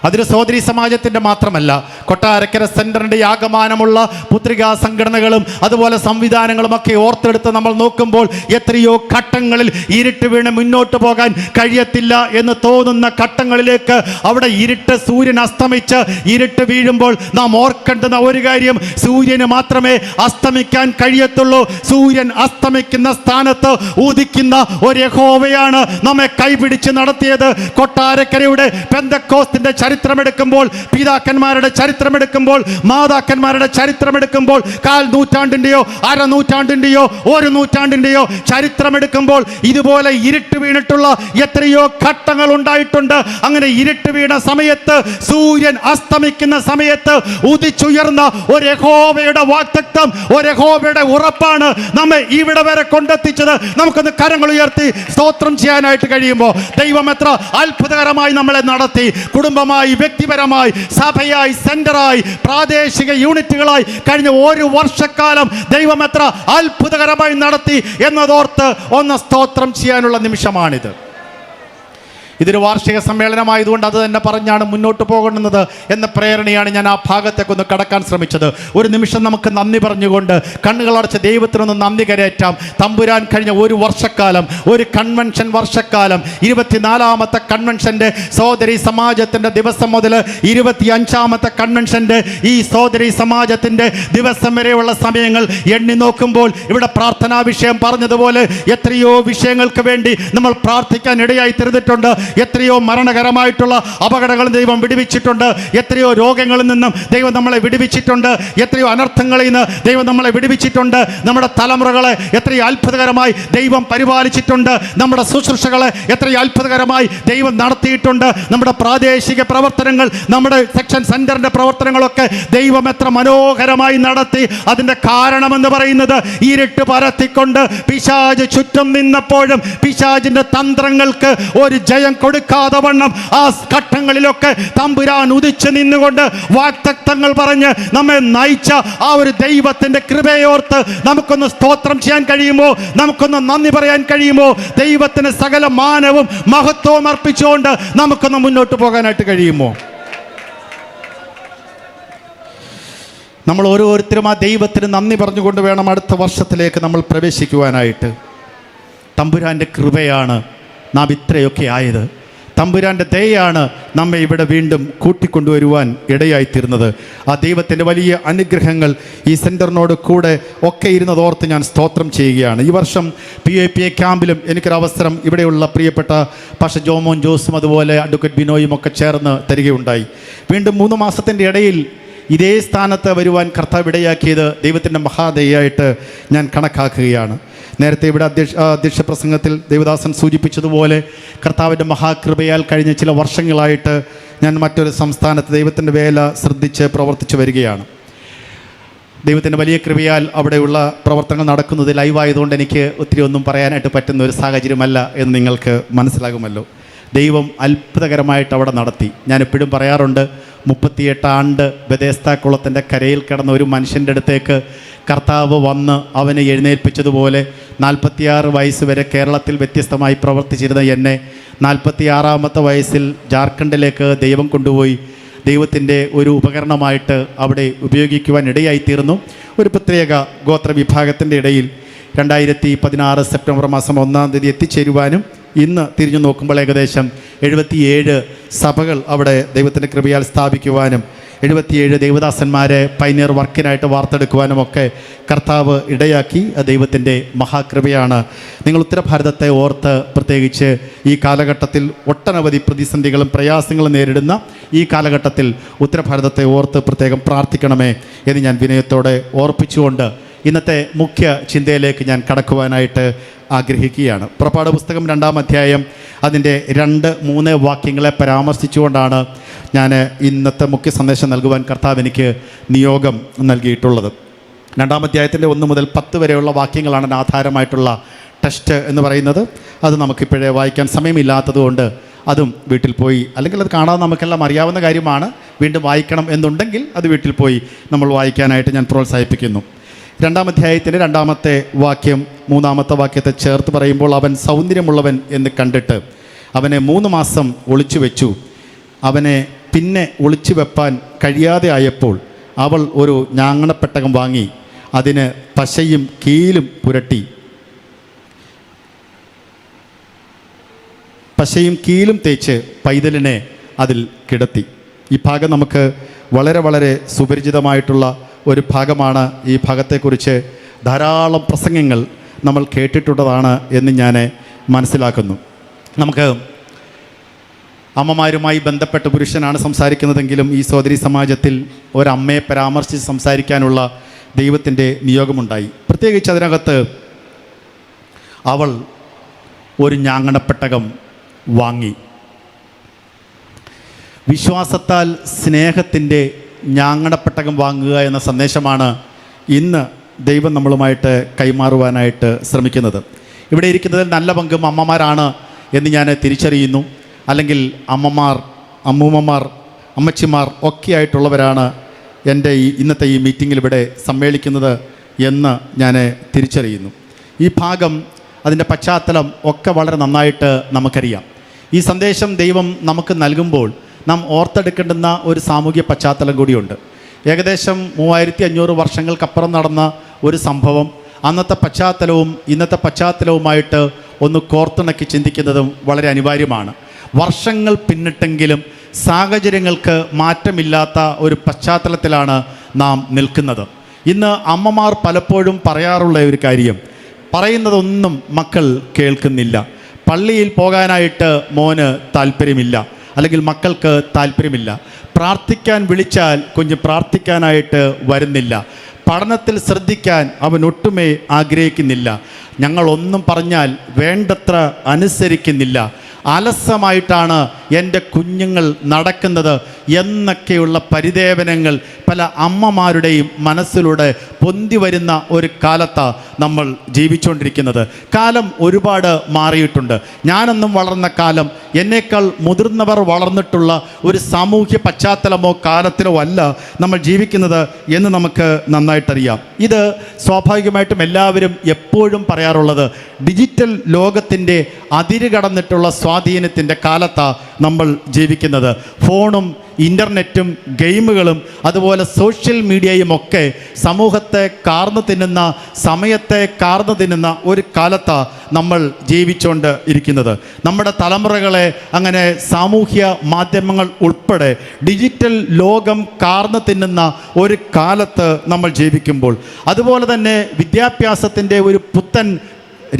അതിന് സഹോദരി സമാജത്തിൻ്റെ മാത്രമല്ല, കൊട്ടാരക്കര സെൻറ്ററിൻ്റെ ആകമാനമുള്ള പുത്രികാ സംഘടനകളും അതുപോലെ സംവിധാനങ്ങളുമൊക്കെ ഓർത്തെടുത്ത് നമ്മൾ നോക്കുമ്പോൾ എത്രയോ ഘട്ടങ്ങളിൽ ഇരുട്ട് വീണ് മുന്നോട്ട് പോകാൻ കഴിയത്തില്ല എന്ന് തോന്നുന്ന ഘട്ടങ്ങളിലേക്ക്, അവിടെ ഇരുട്ട് സൂര്യൻ അസ്തമിച്ച് ഇരുട്ട് വീഴുമ്പോൾ നാം ഓർക്കേണ്ടുന്ന ഒരു കാര്യം, സൂര്യന് മാത്രമേ അസ്തമിക്കാൻ കഴിയത്തുള്ളൂ. സൂര്യൻ അസ്തമിക്കുന്ന സ്ഥാനത്ത് ഉദിക്കുന്ന ഒരു യഹോവയാണ് നമ്മെ കൈപിടിച്ച് നടത്തിയത്. കൊട്ടാരക്കരയുടെ പെന്തക്കോസ്തിൻ്റെ ചരിത്രമെടുക്കുമ്പോൾ, പിതാക്കന്മാരുടെ ചരിത്രമെടുക്കുമ്പോൾ, മാതാക്കന്മാരുടെ ചരിത്രമെടുക്കുമ്പോൾ, 1/4 നൂറ്റാണ്ടിൻ്റെയോ 1/2 നൂറ്റാണ്ടിൻ്റെയോ 1 നൂറ്റാണ്ടിൻ്റെയോ ചരിത്രമെടുക്കുമ്പോൾ ഇതുപോലെ ഇരുട്ട് വീണിട്ടുള്ള എത്രയോ ഘട്ടങ്ങൾ ഉണ്ടായിട്ടുണ്ട്. അങ്ങനെ ഇരുട്ട് വീണ സമയത്ത്, സൂര്യൻ അസ്തമിക്കുന്ന സമയത്ത് ഉദിച്ചുയർന്ന ഒരു യഹോവയുടെ വാഗ്ദത്തം, ഒരു യഹോവയുടെ ഉറപ്പാണ് നമ്മെ ഇവിടെ വരെ കൊണ്ടെത്തിച്ചത്. നമുക്കൊന്ന് കരങ്ങൾ ഉയർത്തി സ്തോത്രം ചെയ്യാനായിട്ട് കഴിയുമ്പോൾ, ദൈവം എത്ര അത്ഭുതകരമായി നമ്മളെ നടത്തി. കുടുംബമായി, വ്യക്തിപരമായി, സഭയായി, സെന്ററായി, പ്രാദേശിക യൂണിറ്റുകളായി കഴിഞ്ഞ 1 വർഷക്കാലം ദൈവം എത്ര അത്ഭുതകരമായി നടത്തി എന്നതോർത്ത് ഒന്ന് സ്തോത്രം ചെയ്യാനുള്ള നിമിഷമാണിത്. ഇതൊരു വാർഷിക സമ്മേളനമായതുകൊണ്ട് അത് തന്നെ പറഞ്ഞാണ് മുന്നോട്ട് പോകേണ്ടുന്നത് എന്ന പ്രേരണയാണ് ഞാൻ ആ ഭാഗത്തേക്കൊന്ന് കടക്കാൻ ശ്രമിച്ചത്. ഒരു നിമിഷം നമുക്ക് നന്ദി പറഞ്ഞുകൊണ്ട് കണ്ണുകളടച്ച് ദൈവത്തിനൊന്ന് നന്ദി കരയറ്റാം. തമ്പുരാൻ കഴിഞ്ഞ 1 വർഷക്കാലം, ഒരു കൺവെൻഷൻ വർഷക്കാലം, 24ാമത്തെ കൺവെൻഷൻ്റെ സഹോദരി സമാജത്തിൻ്റെ ദിവസം മുതൽ 25ാമത്തെ കൺവെൻഷൻ്റെ ഈ സഹോദരി സമാജത്തിൻ്റെ ദിവസം വരെയുള്ള സമയങ്ങൾ എണ്ണി നോക്കുമ്പോൾ, ഇവിടെ പ്രാർത്ഥനാ വിഷയം പറഞ്ഞതുപോലെ എത്രയോ വിഷയങ്ങൾക്ക് വേണ്ടി നമ്മൾ പ്രാർത്ഥിക്കാൻ ഇടയായി തീർന്നിട്ടുണ്ട്. എത്രയോ മരണകരമായിട്ടുള്ള അപകടങ്ങൾ ദൈവം വിടുവിച്ചിട്ടുണ്ട്. എത്രയോ രോഗങ്ങളിൽ നിന്നും ദൈവം നമ്മളെ വിടുവിച്ചിട്ടുണ്ട്. എത്രയോ അനർത്ഥങ്ങളിൽ നിന്ന് ദൈവം നമ്മളെ വിടുവിച്ചിട്ടുണ്ട്. നമ്മുടെ തലമുറകളെ എത്രയോ അത്ഭുതകരമായി ദൈവം പരിപാലിച്ചിട്ടുണ്ട്. നമ്മുടെ ശുശ്രൂഷകളെ എത്രയോ അത്ഭുതകരമായി ദൈവം നടത്തിയിട്ടുണ്ട്. നമ്മുടെ പ്രാദേശിക പ്രവർത്തനങ്ങൾ, നമ്മുടെ സെക്ഷൻ സെന്ററിന്റെ പ്രവർത്തനങ്ങളൊക്കെ ദൈവം എത്ര മനോഹരമായി നടത്തി. അതിൻ്റെ കാരണമെന്ന് പറയുന്നത്, ഇരുട്ട് പരത്തിക്കൊണ്ട് പിശാച് ചുറ്റും നിന്നപ്പോഴും പിശാചിന്റെ തന്ത്രങ്ങൾക്ക് ഒരു ജയം കൊടുക്കാതെ വണ്ണം ആ ഘട്ടങ്ങളിലൊക്കെ തമ്പുരാൻ ഉദിച്ച് നിന്നുകൊണ്ട് വാഗ്ദത്തങ്ങൾ പറഞ്ഞ് നമ്മെ നയിച്ച ആ ഒരു ദൈവത്തിന്റെ കൃപയോർത്ത് നമുക്കൊന്ന് സ്തോത്രം ചെയ്യാൻ കഴിയുമോ? നമുക്കൊന്ന് നന്ദി പറയാൻ കഴിയുമോ? ദൈവത്തിന് സകല മാനവും മഹത്വവും അർപ്പിച്ചുകൊണ്ട് നമുക്കൊന്ന് മുന്നോട്ട് പോകാനായിട്ട് കഴിയുമോ? നമ്മൾ ഓരോരുത്തരും ആ ദൈവത്തിന് നന്ദി പറഞ്ഞുകൊണ്ട് വേണം അടുത്ത വർഷത്തിലേക്ക് നമ്മൾ പ്രവേശിക്കുവാനായിട്ട്. തമ്പുരാൻ്റെ കൃപയാണ് നാം ഇത്രയൊക്കെ ആയത്. തമ്പുരാൻ്റെ ദയയാണ് നമ്മെ ഇവിടെ വീണ്ടും കൂട്ടിക്കൊണ്ടുവരുവാൻ ഇടയായിത്തീർന്നത്. ആ ദൈവത്തിൻ്റെ വലിയ അനുഗ്രഹങ്ങൾ ഈ സെൻറ്ററിനോട് കൂടെ ഒക്കെ ഇരുന്നതോർത്ത് ഞാൻ സ്തോത്രം ചെയ്യുകയാണ്. ഈ വർഷം PAPA ക്യാമ്പിലും എനിക്കൊരവസരം ഇവിടെയുള്ള പ്രിയപ്പെട്ട പാസ്റ്റർ ജോമോൻ ജോസും അതുപോലെ അഡ്വക്കേറ്റ് ബിനോയും ഒക്കെ ചേർന്ന് തരികയുണ്ടായി. വീണ്ടും 3 മാസത്തിൻ്റെ ഇടയിൽ ഇതേ സ്ഥാനത്ത് വരുവാൻ കർത്താവ് ഇടയാക്കിയത് ദൈവത്തിൻ്റെ മഹാദയായിട്ട് ഞാൻ കണക്കാക്കുകയാണ്. നേരത്തെ ഇവിടെ അധ്യക്ഷ പ്രസംഗത്തിൽ ദേവദാസൻ സൂചിപ്പിച്ചതുപോലെ കർത്താവിൻ്റെ മഹാകൃപയാൽ കഴിഞ്ഞ ചില വർഷങ്ങളായിട്ട് ഞാൻ മറ്റൊരു സംസ്ഥാനത്ത് ദൈവത്തിൻ്റെ വേല ശ്രദ്ധിച്ച് പ്രവർത്തിച്ചു വരികയാണ്. ദൈവത്തിൻ്റെ വലിയ കൃപയാൽ അവിടെയുള്ള പ്രവർത്തനങ്ങൾ നടക്കുന്നത് ലൈവായതുകൊണ്ട് എനിക്ക് ഒത്തിരി ഒന്നും പറയാനായിട്ട് പറ്റുന്ന ഒരു സാഹചര്യമല്ല എന്ന് നിങ്ങൾക്ക് മനസ്സിലാകുമല്ലോ. ദൈവം അത്ഭുതകരമായിട്ട് അവിടെ നടത്തി. ഞാൻ എപ്പോഴും പറയാറുണ്ട്, 38 ആണ്ട് ബെഥേസ്ദാ കുളത്തിൻ്റെ കരയിൽ കിടന്ന ഒരു മനുഷ്യൻ്റെ അടുത്തേക്ക് കർത്താവ് വന്ന് അവനെ എഴുന്നേൽപ്പിച്ചതുപോലെ 46 വയസ്സ് വരെ കേരളത്തിൽ വ്യത്യസ്തമായി പ്രവർത്തിച്ചിരുന്ന എന്നെ 46-ാമത്തെ വയസ്സിൽ ജാർഖണ്ഡിലേക്ക് ദൈവം കൊണ്ടുപോയി ദൈവത്തിൻ്റെ ഒരു ഉപകരണമായിട്ട് അവിടെ ഉപയോഗിക്കുവാൻ ഇടയായിത്തീർന്നു. ഒരു പ്രത്യേക ഗോത്ര വിഭാഗത്തിൻ്റെ ഇടയിൽ 2016 സെപ്റ്റംബർ മാസം 1-ാം തീയതി എത്തിച്ചേരുവാനും ഇന്ന് തിരിഞ്ഞു നോക്കുമ്പോൾ ഏകദേശം 77 സഭകൾ അവിടെ ദൈവത്തിൻ്റെ കൃപയാൽ സ്ഥാപിക്കുവാനും 77 ദേവദാസന്മാരെ പൈനിയർ വർക്കിനായിട്ട് വാർത്തെടുക്കുവാനും ഒക്കെ കർത്താവ് ഇടയാക്കി. ദൈവത്തിൻ്റെ മഹാകൃപയാണ്. നിങ്ങൾ ഉത്തരഭാരതത്തെ ഓർത്ത് പ്രത്യേകിച്ച് ഈ കാലഘട്ടത്തിൽ ഒട്ടനവധി പ്രതിസന്ധികളും പ്രയാസങ്ങളും നേരിടുന്ന ഈ കാലഘട്ടത്തിൽ ഉത്തരഭാരതത്തെ ഓർത്ത് പ്രത്യേകം പ്രാർത്ഥിക്കണമേ എന്ന് ഞാൻ വിനയത്തോടെ ഓർപ്പിച്ചുകൊണ്ട് ഇന്നത്തെ മുഖ്യ ചിന്തയിലേക്ക് ഞാൻ കടക്കുവാനായിട്ട് ആഗ്രഹിക്കുകയാണ്. പുറപ്പാട് പുസ്തകം 2-ാം അധ്യായം അതിൻ്റെ 2-3 വാക്യങ്ങളെ പരാമർശിച്ചുകൊണ്ടാണ് ഞാൻ ഇന്നത്തെ മുഖ്യ സന്ദേശം നൽകുവാൻ കർത്താവ് എനിക്ക് നിയോഗം നൽകിയിട്ടുള്ളത്. 2-ാം അധ്യായത്തിൻ്റെ 1 മുതൽ 10 വരെയുള്ള വാക്യങ്ങളാണ് ആധാരമായിട്ടുള്ള ടെക്സ്റ്റ് എന്ന് പറയുന്നത്. അത് നമുക്കിപ്പോഴേ വായിക്കാൻ സമയമില്ലാത്തതുകൊണ്ട് അതും വീട്ടിൽ പോയി, അല്ലെങ്കിൽ അത് കാണാതെ നമുക്കെല്ലാം അറിയാവുന്ന കാര്യമാണ്, വീണ്ടും വായിക്കണം എന്നുണ്ടെങ്കിൽ അത് വീട്ടിൽ പോയി നമ്മൾ വായിക്കാനായിട്ട് ഞാൻ പ്രോത്സാഹിപ്പിക്കുന്നു. 2-ാം അധ്യായത്തിൻ്റെ 2-ാമത്തെ വാക്യം 3-ാമത്തെ വാക്യത്തെ ചേർത്ത് പറയുമ്പോൾ, അവൻ സൗന്ദര്യമുള്ളവൻ എന്ന് കണ്ടിട്ട് അവനെ 3 മാസം ഒളിച്ചു വെച്ചു. അവനെ പിന്നെ ഒളിച്ചു വെപ്പാൻ കഴിയാതെ ആയപ്പോൾ അവൾ ഒരു ഞാങ്ങണപ്പെട്ടകം വാങ്ങി അതിന് പശയും കീലും പുരട്ടി പശയും കീലും തേച്ച് പൈതലിനെ അതിൽ കിടത്തി. ഈ ഭാഗം നമുക്ക് വളരെ വളരെ സുപരിചിതമായിട്ടുള്ള ഒരു ഭാഗമാണ്. ഈ ഭാഗത്തെക്കുറിച്ച് ധാരാളം പ്രസംഗങ്ങൾ നമ്മൾ കേട്ടിട്ടുള്ളതാണ് എന്ന് ഞാൻ മനസ്സിലാക്കുന്നു. നമുക്ക് അമ്മമാരുമായി ബന്ധപ്പെട്ട പുരുഷനാണ് സംസാരിക്കുന്നതെങ്കിലും ഈ സഹോദരി സമാജത്തിൽ ഒരമ്മയെ പരാമർശിച്ച് സംസാരിക്കാനുള്ള ദൈവത്തിൻ്റെ നിയോഗമുണ്ടായി. പ്രത്യേകിച്ച് അതിനകത്ത് അവൾ ഒരു ഞാങ്ങണപ്പെട്ടകം വാങ്ങി. വിശ്വാസത്താൽ സ്നേഹത്തിൻ്റെ ഞാങ്ങണപ്പെട്ടകം വാങ്ങുക എന്ന സന്ദേശമാണ് ഇന്ന് ദൈവം നമ്മളുമായിട്ട് കൈമാറുവാനായിട്ട് ശ്രമിക്കുന്നത്. ഇവിടെ ഇരിക്കുന്നതിൽ നല്ല പങ്കും അമ്മമാരാണ് എന്ന് ഞാൻ തിരിച്ചറിയുന്നു. അല്ലെങ്കിൽ അമ്മമാർ, അമ്മൂമ്മമാർ, അമ്മച്ചിമാർ ഒക്കെ ആയിട്ടുള്ളവരാണ് എൻ്റെ ഇന്നത്തെ ഈ മീറ്റിങ്ങിൽ ഇവിടെ സമ്മേളിക്കുന്നത് എന്ന് ഞാൻ തിരിച്ചറിയുന്നു. ഈ ഭാഗം, അതിൻ്റെ പശ്ചാത്തലം ഒക്കെ വളരെ നന്നായിട്ട് നമുക്കറിയാം. ഈ സന്ദേശം ദൈവം നമുക്ക് നൽകുമ്പോൾ നാം ഓർത്തെടുക്കേണ്ടുന്ന ഒരു സാമൂഹ്യ പശ്ചാത്തലം കൂടിയുണ്ട്. ഏകദേശം 3500 വർഷങ്ങൾക്കപ്പുറം നടന്ന ഒരു സംഭവം അന്നത്തെ പശ്ചാത്തലവും ഇന്നത്തെ പശ്ചാത്തലവുമായിട്ട് ഒന്ന് കോർത്തിണക്കി ചിന്തിക്കുന്നതും വളരെ അനിവാര്യമാണ്. വർഷങ്ങൾ പിന്നിട്ടെങ്കിലും സാഹചര്യങ്ങൾക്ക് മാറ്റമില്ലാത്ത ഒരു പശ്ചാത്തലത്തിലാണ് നാം നിൽക്കുന്നത്. ഇന്ന് അമ്മമാർ പലപ്പോഴും പറയാറുള്ള ഒരു കാര്യം, പറയുന്നതൊന്നും മക്കൾ കേൾക്കുന്നില്ല. പള്ളിയിൽ പോകാനായിട്ട് മോന് താല്പര്യമില്ല, അല്ലെങ്കിൽ മക്കൾക്ക് താല്പര്യമില്ല. പ്രാർത്ഥിക്കാൻ വിളിച്ചാൽ കുഞ്ഞ് പ്രാർത്ഥിക്കാനായിട്ട് വരുന്നില്ല. പഠനത്തിൽ ശ്രദ്ധിക്കാൻ അവൻ ഒട്ടുമേ ആഗ്രഹിക്കുന്നില്ല. ഞങ്ങളൊന്നും പറഞ്ഞാൽ വേണ്ടത്ര അനുസരിക്കുന്നില്ല. അലസമായിട്ടാണ് എൻ്റെ കുഞ്ഞുങ്ങൾ നടക്കുന്നത് എന്നൊക്കെയുള്ള പരിദേവനങ്ങൾ പല അമ്മമാരുടെയും മനസ്സിലൂടെ പൊന്തി വരുന്ന ഒരു കാലത്താണ് നമ്മൾ ജീവിച്ചുകൊണ്ടിരിക്കുന്നത്. കാലം ഒരുപാട് മാറിയിട്ടുണ്ട്. ഞാനൊന്നും വളർന്ന കാലം, എന്നേക്കാൾ മുതിർന്നവർ വളർന്നിട്ടുള്ള ഒരു സാമൂഹ്യ പശ്ചാത്തലമോ കാലത്തിലോ അല്ല നമ്മൾ ജീവിക്കുന്നത് എന്ന് നമുക്ക് നന്നായിട്ടറിയാം. ഇത് സ്വാഭാവികമായിട്ടും എല്ലാവരും എപ്പോഴും പറയാറുള്ളത് ഡിജിറ്റൽ ലോകത്തിൻ്റെ അതിരുകടന്നിട്ടുള്ള സ്വാധീനത്തിൻ്റെ കാലത്താണ് നമ്മൾ ജീവിക്കുന്നത്. ഫോണും ഇൻ്റർനെറ്റും ഗെയിമുകളും അതുപോലെ സോഷ്യൽ മീഡിയയും ഒക്കെ സമൂഹത്തെ കാർന്നു തിന്നുന്ന, സമയത്തെ കാർന്നു തിന്നുന്ന ഒരു കാലത്താണ് നമ്മൾ ജീവിച്ചുകൊണ്ട് ഇരിക്കുന്നത്. നമ്മുടെ തലമുറകളെ അങ്ങനെ സാമൂഹ്യ മാധ്യമങ്ങൾ ഉൾപ്പെടെ ഡിജിറ്റൽ ലോകം കാർന്നു തിന്നുന്ന ഒരു കാലത്ത് നമ്മൾ ജീവിക്കുമ്പോൾ, അതുപോലെ തന്നെ വിദ്യാഭ്യാസത്തിൻ്റെ ഒരു പുത്തൻ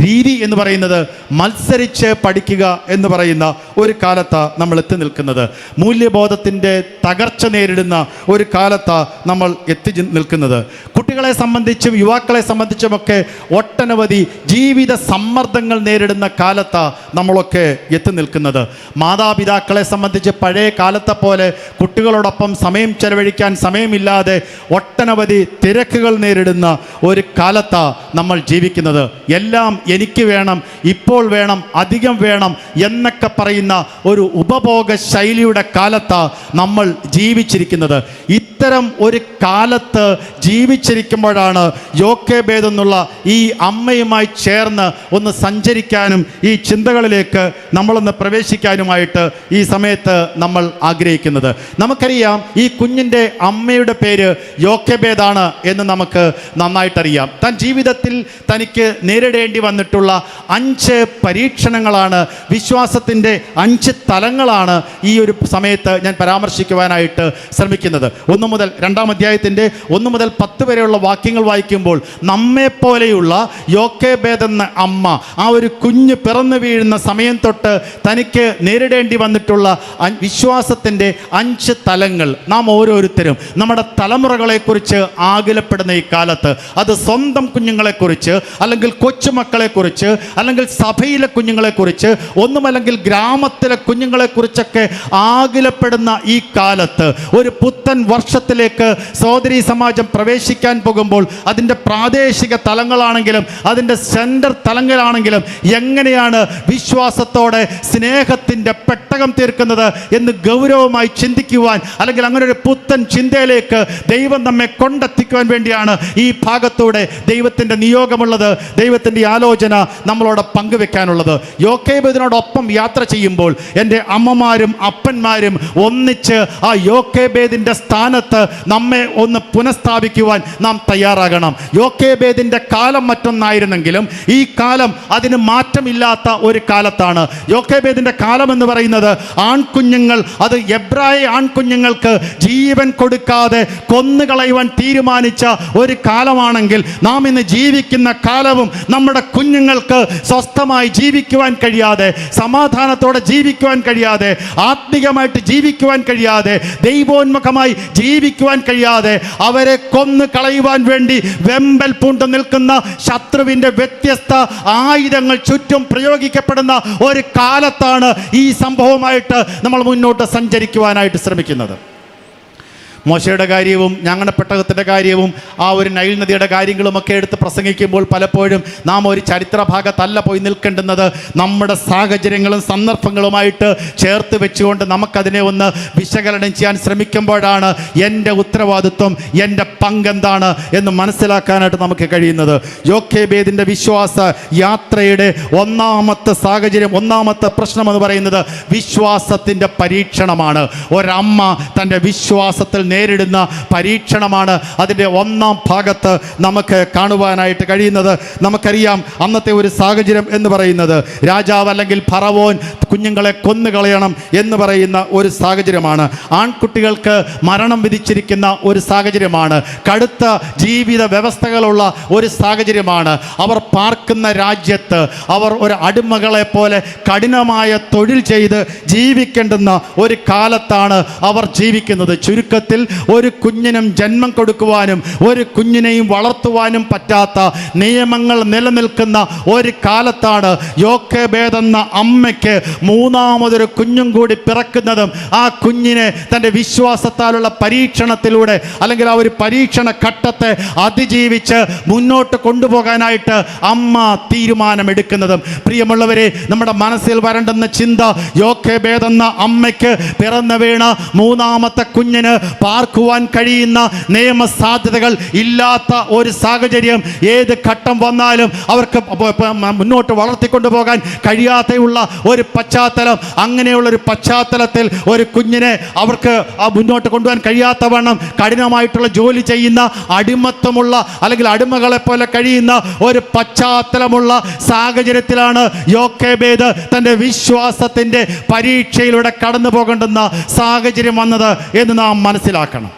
രീതി എന്ന് പറയുന്നത് മത്സരിച്ച് പഠിക്കുക എന്ന് പറയുന്ന ഒരു കാലത്താണ് നമ്മൾ എത്തി നിൽക്കുന്നത്. മൂല്യബോധത്തിൻ്റെ തകർച്ച നേരിടുന്ന ഒരു കാലത്താണ് നമ്മൾ എത്തി നിൽക്കുന്നത്. കുട്ടികളെ സംബന്ധിച്ചും യുവാക്കളെ സംബന്ധിച്ചുമൊക്കെ ഒട്ടനവധി ജീവിത സമ്മർദ്ദങ്ങൾ നേരിടുന്ന കാലത്താണ് നമ്മളൊക്കെ എത്തി നിൽക്കുന്നത്. മാതാപിതാക്കളെ സംബന്ധിച്ച് പഴയ കാലത്തെ പോലെ കുട്ടികളോടൊപ്പം സമയം ചെലവഴിക്കാൻ സമയമില്ലാതെ ഒട്ടനവധി തിരക്കുകൾ നേരിടുന്ന ഒരു കാലത്താണ് നമ്മൾ ജീവിക്കുന്നത്. എല്ലാം എനിക്ക് വേണം, ഇപ്പോൾ വേണം, അധികം വേണം എന്നൊക്കെ പറയുന്ന ഒരു ഉപഭോഗ ശൈലിയുടെ കാലത്താണ് നമ്മൾ ജീവിച്ചിരിക്കുന്നത്. ഇത്തരം ഒരു കാലത്ത് ജീവിച്ചിരിക്കുമ്പോഴാണ് യോക്കേബേദ് എന്നുള്ള ഈ അമ്മയുമായി ചേർന്ന് ഒന്ന് സഞ്ചരിക്കാനും ഈ ചിന്തകളിലേക്ക് നമ്മളൊന്ന് പ്രവേശിക്കാനുമായിട്ട് ഈ സമയത്ത് നമ്മൾ ആഗ്രഹിക്കുന്നത്. നമുക്കറിയാം, ഈ കുഞ്ഞിൻ്റെ അമ്മയുടെ പേര് യോക്കേബേദാണ് എന്ന് നമുക്ക് നന്നായിട്ടറിയാം. താൻ ജീവിതത്തിൽ തനിക്ക് നേരിടേണ്ടി വന്നിട്ടുള്ള 5 പരീക്ഷണങ്ങളാണ്, വിശ്വാസത്തിൻ്റെ 5 തലങ്ങളാണ് ഈ ഒരു സമയത്ത് ഞാൻ പരാമർശിക്കുവാനായിട്ട് ശ്രമിക്കുന്നത്. 1 മുതൽ 2-ാം അധ്യായത്തിൻ്റെ 1 മുതൽ 10 വരെയുള്ള വാക്യങ്ങൾ വായിക്കുമ്പോൾ നമ്മെപ്പോലെയുള്ള യോക്കേബേദ് എന്ന അമ്മ ആ ഒരു കുഞ്ഞ് പിറന്നു വീഴുന്ന സമയം തൊട്ട് തനിക്ക് നേരിടേണ്ടി വന്നിട്ടുള്ള വിശ്വാസത്തിൻ്റെ 5 തലങ്ങൾ നാം ഓരോരുത്തരും നമ്മുടെ തലമുറകളെക്കുറിച്ച് ആകുലപ്പെടുന്ന ഈ കാലത്ത്, അത് സ്വന്തം കുഞ്ഞുങ്ങളെക്കുറിച്ച് അല്ലെങ്കിൽ കൊച്ചുമക്കളെക്കുറിച്ച് അല്ലെങ്കിൽ സഭയിലെ കുഞ്ഞുങ്ങളെക്കുറിച്ച് ഒന്നുമല്ലെങ്കിൽ ഗ്രാമത്തിലെ കുഞ്ഞുങ്ങളെക്കുറിച്ചൊക്കെ ആകുലപ്പെടുന്ന ഈ കാലത്ത് ഒരു പുത്തൻ വർഷത്തിലേക്ക് സഹോദരീ സമാജം പ്രവേശിക്കാൻ പോകുമ്പോൾ അതിൻ്റെ പ്രാദേശിക തലങ്ങളാണെങ്കിലും അതിൻ്റെ സെൻറ്റർ തലങ്ങളാണെങ്കിലും എങ്ങനെയാണ് വിശ്വാസത്തോടെ സ്നേഹത്തിൻ്റെ പെട്ടകം തീർക്കുന്നത് എന്ന് ഗൗരവമായി ചിന്തിക്കുവാൻ, അല്ലെങ്കിൽ അങ്ങനെ ഒരു പുത്തൻ ചിന്തയിലേക്ക് ദൈവം നമ്മെ കൊണ്ടെത്തിക്കുവാൻ വേണ്ടിയാണ് ഈ ഭാഗത്തൂടെ ദൈവത്തിൻ്റെ നിയോഗമുള്ളത്, ദൈവത്തിൻ്റെ ആലോചന നമ്മളോട് പങ്കുവെക്കാനുള്ളത്. യോക്കേബേദിനോടൊപ്പം യാത്ര ചെയ്യുമ്പോൾ എൻ്റെ അമ്മമാരും അപ്പന്മാരും ഒന്നിച്ച് ആ യോക്കേബേദിൻ്റെ സ്ഥാനത്ത് നമ്മെ ഒന്ന് പുനഃസ്ഥാപിക്കുവാൻ നാം തയ്യാറാകണം. യോക്കേബേദിൻ്റെ കാലം മറ്റൊന്നായിരുന്നെങ്കിലും ഈ കാലം അതിന് മാറ്റമില്ലാത്ത ഒരു കാലത്താണ്. യോക്കേബേദിൻ്റെ കാലം എന്ന് പറയുന്നത് ആൺകുഞ്ഞുങ്ങൾ, അത് എബ്രായ ആൺകുഞ്ഞുങ്ങൾക്ക് ജീവൻ കൊടുക്കാതെ കൊന്നുകളയുവാൻ തീരുമാനിച്ച ഒരു കാലമാണെങ്കിൽ നാം ഇന്ന് ജീവിക്കുന്ന കാലവും നമ്മുടെ കുഞ്ഞുങ്ങൾക്ക് സ്വസ്ഥമായി ജീവിക്കുവാൻ കഴിയാതെ, സമാധാനത്തോടെ ജീവിക്കുവാൻ കഴിയാതെ, ആത്മീകമായിട്ട് ജീവിക്കുവാൻ കഴിയാതെ, ദൈവോന്മുഖമായി ജീവിക്കുവാൻ കഴിയാതെ അവരെ കൊന്നു കളയുവാൻ വേണ്ടി വെമ്പൽ പൂണ്ടു നിൽക്കുന്ന ശത്രുവിൻ്റെ വ്യത്യസ്ത ആയുധങ്ങൾ ചുറ്റും പ്രയോഗിക്കപ്പെടുന്ന ഒരു കാലത്താണ് ഈ സംഭവമായിട്ട് നമ്മൾ മുന്നോട്ട് സഞ്ചരിക്കുവാനായിട്ട് ശ്രമിക്കുന്നത്. മോശയുടെ കാര്യവും ഞാങ്ങണപ്പെട്ടകത്തിൻ്റെ കാര്യവും ആ ഒരു നൈൽ നദിയുടെ കാര്യങ്ങളുമൊക്കെ എടുത്ത് പ്രസംഗിക്കുമ്പോൾ പലപ്പോഴും നാം ഒരു ചരിത്ര ഭാഗത്തല്ല പോയി നിൽക്കേണ്ടുന്നത്, നമ്മുടെ സാഹചര്യങ്ങളും സന്ദർഭങ്ങളുമായിട്ട് ചേർത്ത് വെച്ചുകൊണ്ട് നമുക്കതിനെ ഒന്ന് വിശകലനം ചെയ്യാൻ ശ്രമിക്കുമ്പോഴാണ് എൻ്റെ ഉത്തരവാദിത്വം, എൻ്റെ പങ്കെന്താണ് എന്ന് മനസ്സിലാക്കാനായിട്ട് നമുക്ക് കഴിയുന്നത്. യോക്കേബേദിൻ്റെ വിശ്വാസ യാത്രയുടെ ഒന്നാമത്തെ സാഹചര്യം, ഒന്നാമത്തെ പ്രശ്നമെന്ന് പറയുന്നത് വിശ്വാസത്തിൻ്റെ പരീക്ഷണമാണ്. ഒരമ്മ തൻ്റെ വിശ്വാസത്തിൽ നേരിടുന്ന പരീക്ഷണമാണ് അതിൻ്റെ 1-ാം ഭാഗത്ത് നമുക്ക് കാണുവാനായിട്ട് കഴിയുന്നത്. നമുക്കറിയാം, അന്നത്തെ ഒരു സാഹചര്യം എന്ന് പറയുന്നത് രാജാവ് അല്ലെങ്കിൽ ഫറവോൻ കുഞ്ഞുങ്ങളെ കൊന്നുകളയണം എന്ന് പറയുന്ന ഒരു സാഹചര്യമാണ്. ആൺകുട്ടികൾക്ക് മരണം വിധിച്ചിരിക്കുന്ന ഒരു സാഹചര്യമാണ്. കടുത്ത ജീവിത വ്യവസ്ഥകളുള്ള ഒരു സാഹചര്യമാണ്. അവർ പാർക്കുന്ന രാജ്യത്ത് അവർ ഒരു അടിമകളെ പോലെ കഠിനമായ തൊഴിൽ ചെയ്ത് ജീവിക്കേണ്ടുന്ന ഒരു കാലത്താണ് അവർ ജീവിക്കുന്നത്. ചുരുക്കത്തിൽ ഒരു കുഞ്ഞിനും ജന്മം കൊടുക്കുവാനും ഒരു കുഞ്ഞിനെയും വളർത്തുവാനും പറ്റാത്ത നിയമങ്ങൾ നിലനിൽക്കുന്ന ഒരു കാലത്താണ് യോക്കേബേദ് എന്ന അമ്മയ്ക്ക് 3-മതൊരു കുഞ്ഞും കൂടി പിറക്കുന്നതും ആ കുഞ്ഞിനെ തൻ്റെ വിശ്വാസത്താലുള്ള പരീക്ഷണത്തിലൂടെ അല്ലെങ്കിൽ ആ ഒരു പരീക്ഷണ ഘട്ടത്തെ അതിജീവിച്ച് മുന്നോട്ട് കൊണ്ടുപോകാനായിട്ട് അമ്മ തീരുമാനമെടുക്കുന്നതും. പ്രിയമുള്ളവരെ, നമ്മുടെ മനസ്സിൽ വരേണ്ടുന്ന ചിന്ത, യോക്കേബേദ് എന്ന അമ്മയ്ക്ക് പിറന്നു വീണ 3-മത്തെ കുഞ്ഞിന് പാർക്കുവാൻ കഴിയുന്ന നിയമസാധ്യതകൾ ഇല്ലാത്ത ഒരു സാഹചര്യം, ഏത് ഘട്ടം വന്നാലും അവർക്ക് മുന്നോട്ട് വളർത്തിക്കൊണ്ടുപോകാൻ കഴിയാതെയുള്ള ഒരു പശ്ചാത്തലം, അങ്ങനെയുള്ളൊരു പശ്ചാത്തലത്തിൽ ഒരു കുഞ്ഞിനെ അവർക്ക് മുന്നോട്ട് കൊണ്ടുപോകാൻ കഴിയാത്തവണ്ണം കഠിനമായിട്ടുള്ള ജോലി ചെയ്യുന്ന, അടിമത്വമുള്ള അല്ലെങ്കിൽ അടിമകളെ പോലെ കഴിയുന്ന ഒരു പശ്ചാത്തലമുള്ള സാഹചര്യത്തിലാണ് യോക്കേബേദ് തൻ്റെ വിശ്വാസത്തിൻ്റെ പരീക്ഷയിലൂടെ കടന്നു പോകേണ്ടുന്ന സാഹചര്യം വന്നത് എന്ന് നാം മനസ്സിലാക്കണം.